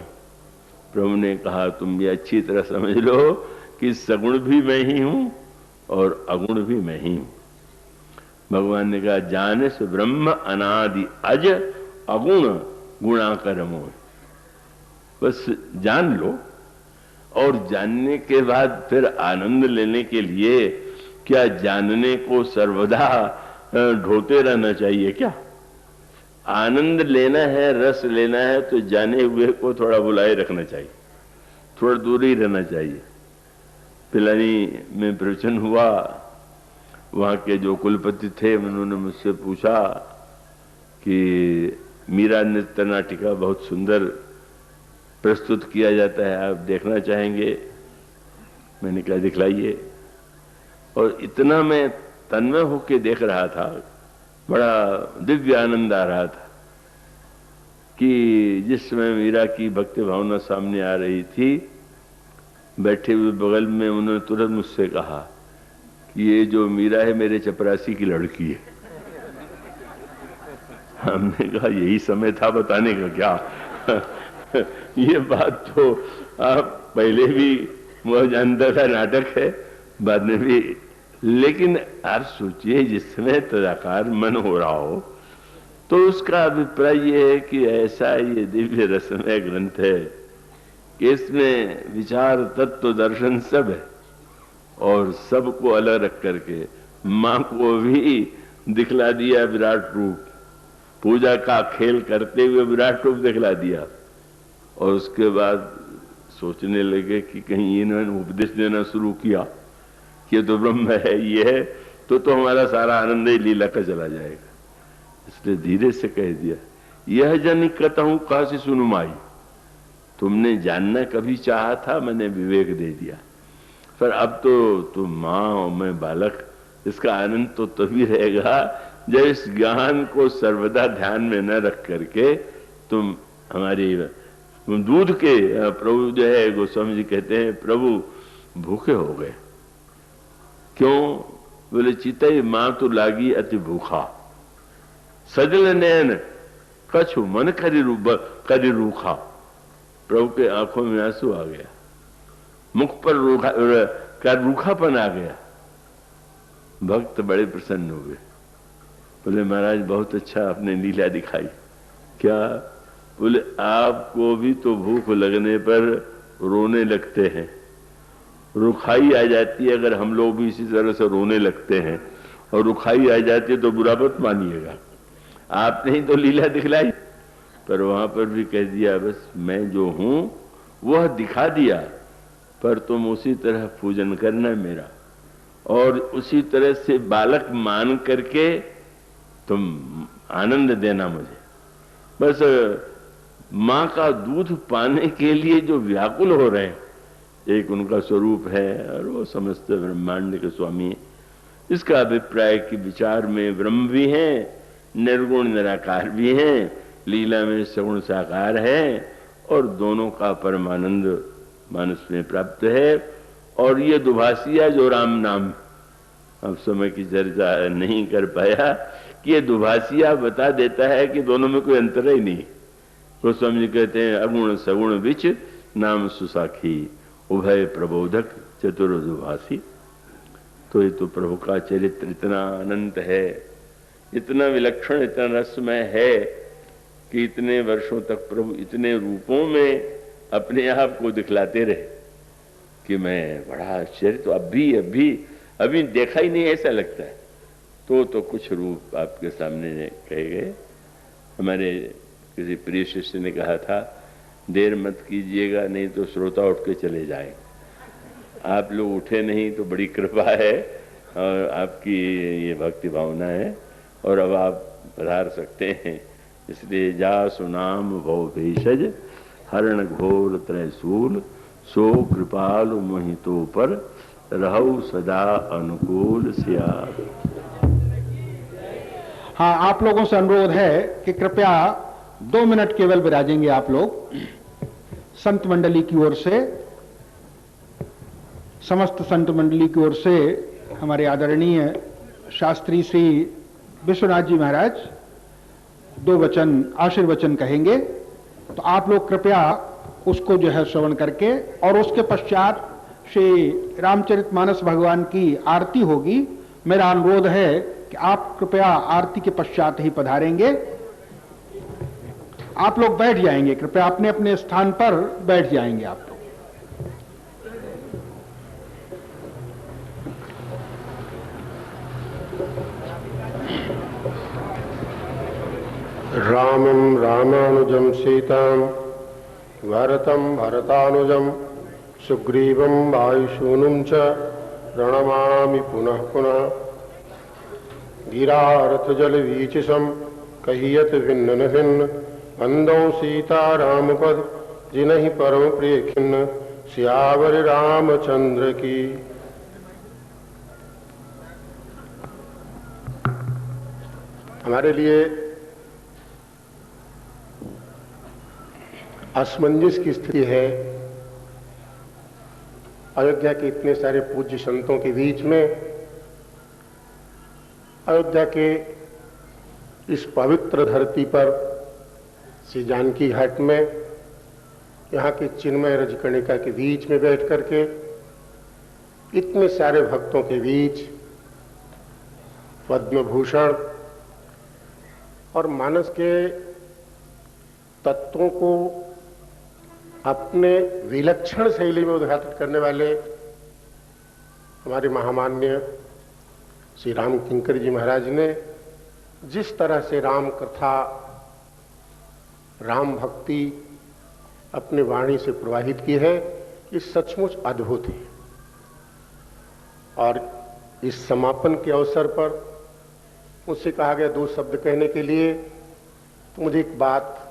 प्रभु ने कहा तुम ये अच्छी तरह समझ लो कि सगुण भी मैं ही हूं और अगुण भी मैं ही हूं। भगवान ने कहा जाने से ब्रह्म अनादि अज अगुण गुणाकर मोह। बस जान लो, और जानने के बाद फिर आनंद लेने के लिए क्या जानने को सर्वदा ढोते रहना चाहिए? क्या आनंद लेना है, रस लेना है, तो जाने हुए को थोड़ा बुलाए रखना चाहिए, थोड़ा दूर ही रहना चाहिए। पिलानी में प्रवचन हुआ, वहां के जो कुलपति थे उन्होंने मुझसे पूछा कि मीरा नृत्य नाटिका बहुत सुंदर प्रस्तुत किया जाता है, आप देखना चाहेंगे? मैंने कहा दिखलाइए। और इतना मैं तन्मय होके देख रहा था, बड़ा दिव्य आनंद आ रहा था कि जिस समय मीरा की भक्ति भावना सामने आ रही थी, बैठे हुए बगल में उन्होंने तुरंत मुझसे कहा कि ये जो मीरा है मेरे चपरासी की लड़की है। हमने कहा यही समय था बताने का क्या? ये बात तो आप पहले भी मुझे जानता था, नाटक है, बाद में भी। लेकिन आप सोचिए जिस समय तदाकार मन हो रहा हो, तो उसका अभिप्राय ये है कि ऐसा ये दिव्य रसमय ग्रंथ है कि इसमें विचार, तत्व, दर्शन सब है, और सबको अलग रख करके मां को भी दिखला दिया विराट रूप, पूजा का खेल करते हुए विराट रूप दिखला दिया। और उसके बाद सोचने लगे कि कहीं इन्होंने उपदेश देना शुरू किया कि ये तो ब्रह्म है, ये है, तो हमारा सारा आनंद ही लीला का चला जाएगा। इसलिए धीरे से कह दिया, यह जन कहता हूं काशी सुनु माई, तुमने जानना कभी चाहा था, मैंने विवेक दे दिया, पर अब तो तुम मां और मैं बालक, इसका आनंद तो तभी रहेगा जब इस ज्ञान को सर्वदा ध्यान में न रख करके तुम हमारी दूध के प्रभु जो है गोस्वामी जी कहते हैं प्रभु भूखे हो गए। क्यों? बोले चितई मां तो लागी अति भूखा, सजल नैन कछु मन करी रूखा। प्रभु के आंखों में आंसू आ गया, मुख पर रूखापन आ गया। भक्त बड़े प्रसन्न हुए, बोले महाराज बहुत अच्छा आपने लीला दिखाई। क्या? बोले आपको भी तो भूख लगने पर रोने लगते हैं, रुखाई आ जाती है, अगर हम लोग भी इसी तरह से रोने लगते हैं और रुखाई आ जाती है तो बुरा मत मानिएगा। आपने ही तो लीला दिखलाई, पर वहां पर भी कह दिया बस मैं जो हूं वह दिखा दिया, पर तुम उसी तरह पूजन करना मेरा, और उसी तरह से बालक मान करके तुम आनंद देना मुझे। बस मां का दूध पाने के लिए जो व्याकुल हो रहे हैं, एक उनका स्वरूप है और वो समस्त ब्रह्मांड के स्वामी है। इसका अभिप्राय कि विचार में ब्रह्म भी हैं, निर्गुण निराकार भी हैं, लीला में सगुण साकार है, और दोनों का परमानंद मानस में प्राप्त है। और ये दुभाषिया जो राम नाम, अब समय की चर्चा नहीं कर पाया कि ये दुभाषिया बता देता है कि दोनों में कोई अंतर ही नहीं। गोस्वामी जी कहते हैं अगुण सगुण बिच नाम सुसाखी, उभय प्रबोधक चतुर्दुभाषी। तो ये तो प्रभु का चरित्र इतना अनंत है इतना विलक्षण, इतना रसमय है कि इतने वर्षों तक प्रभु इतने रूपों में अपने आप को दिखलाते रहे कि मैं बड़ा आश्चर्य, तो अभी देखा ही नहीं ऐसा लगता है। तो कुछ रूप आपके सामने कहे गए। हमारे किसी प्रिय शिष्य ने कहा था, देर मत कीजिएगा नहीं तो श्रोता उठ के चले जाए। आप लोग उठे नहीं तो बड़ी कृपा है और आपकी ये भक्ति भावना है, और अब आप पधार सकते हैं। इसलिए जा सुनाम भव भेषज हरण घोर त्रैसूल, सो कृपालु मोहितो पर रहु सदा अनुकूल सियार। हाँ, आप लोगों से अनुरोध है कि कृपया 2 मिनट केवल विराजेंगे आप लोग। संत मंडली की ओर से, समस्त संत मंडली की ओर से हमारे आदरणीय शास्त्री श्री विश्वनाथ जी महाराज 2 वचन आशीर्वचन कहेंगे, तो आप लोग कृपया उसको जो है श्रवण करके, और उसके पश्चात श्री रामचरितमानस भगवान की आरती होगी। मेरा अनुरोध है कि आप कृपया आरती के पश्चात ही पधारेंगे। आप लोग बैठ जाएंगे, कृपया अपने अपने स्थान पर बैठ जाएंगे आप लोग। रामं रामानुजं सीतां भरतं भरतानुजं सुग्रीवं वायुसूनुं च प्रणमामि पुनः पुनः। गिरारथजलवीचिसं कहियत भिन्न भिन्न, अंदौ सीता रामपद जिनहि परम प्रिय खिन्न। सियावर रामचंद्र की। हमारे लिए असमंजस की स्थिति है। अयोध्या के इतने सारे पूज्य संतों के बीच में, अयोध्या के इस पवित्र धरती पर श्री जानकी घाट में, यहाँ के चिन्मय रजकणिका के बीच में बैठ करके इतने सारे भक्तों के बीच पद्मभूषण और मानस के तत्वों को अपने विलक्षण शैली में उद्घाटित करने वाले हमारे महामान्य श्री राम किंकर जी महाराज ने जिस तरह से राम कथा, राम भक्ति अपने वाणी से प्रवाहित की है, ये सचमुच अद्भुत है। और इस समापन के अवसर पर मुझसे कहा गया 2 शब्द कहने के लिए, तो मुझे एक बात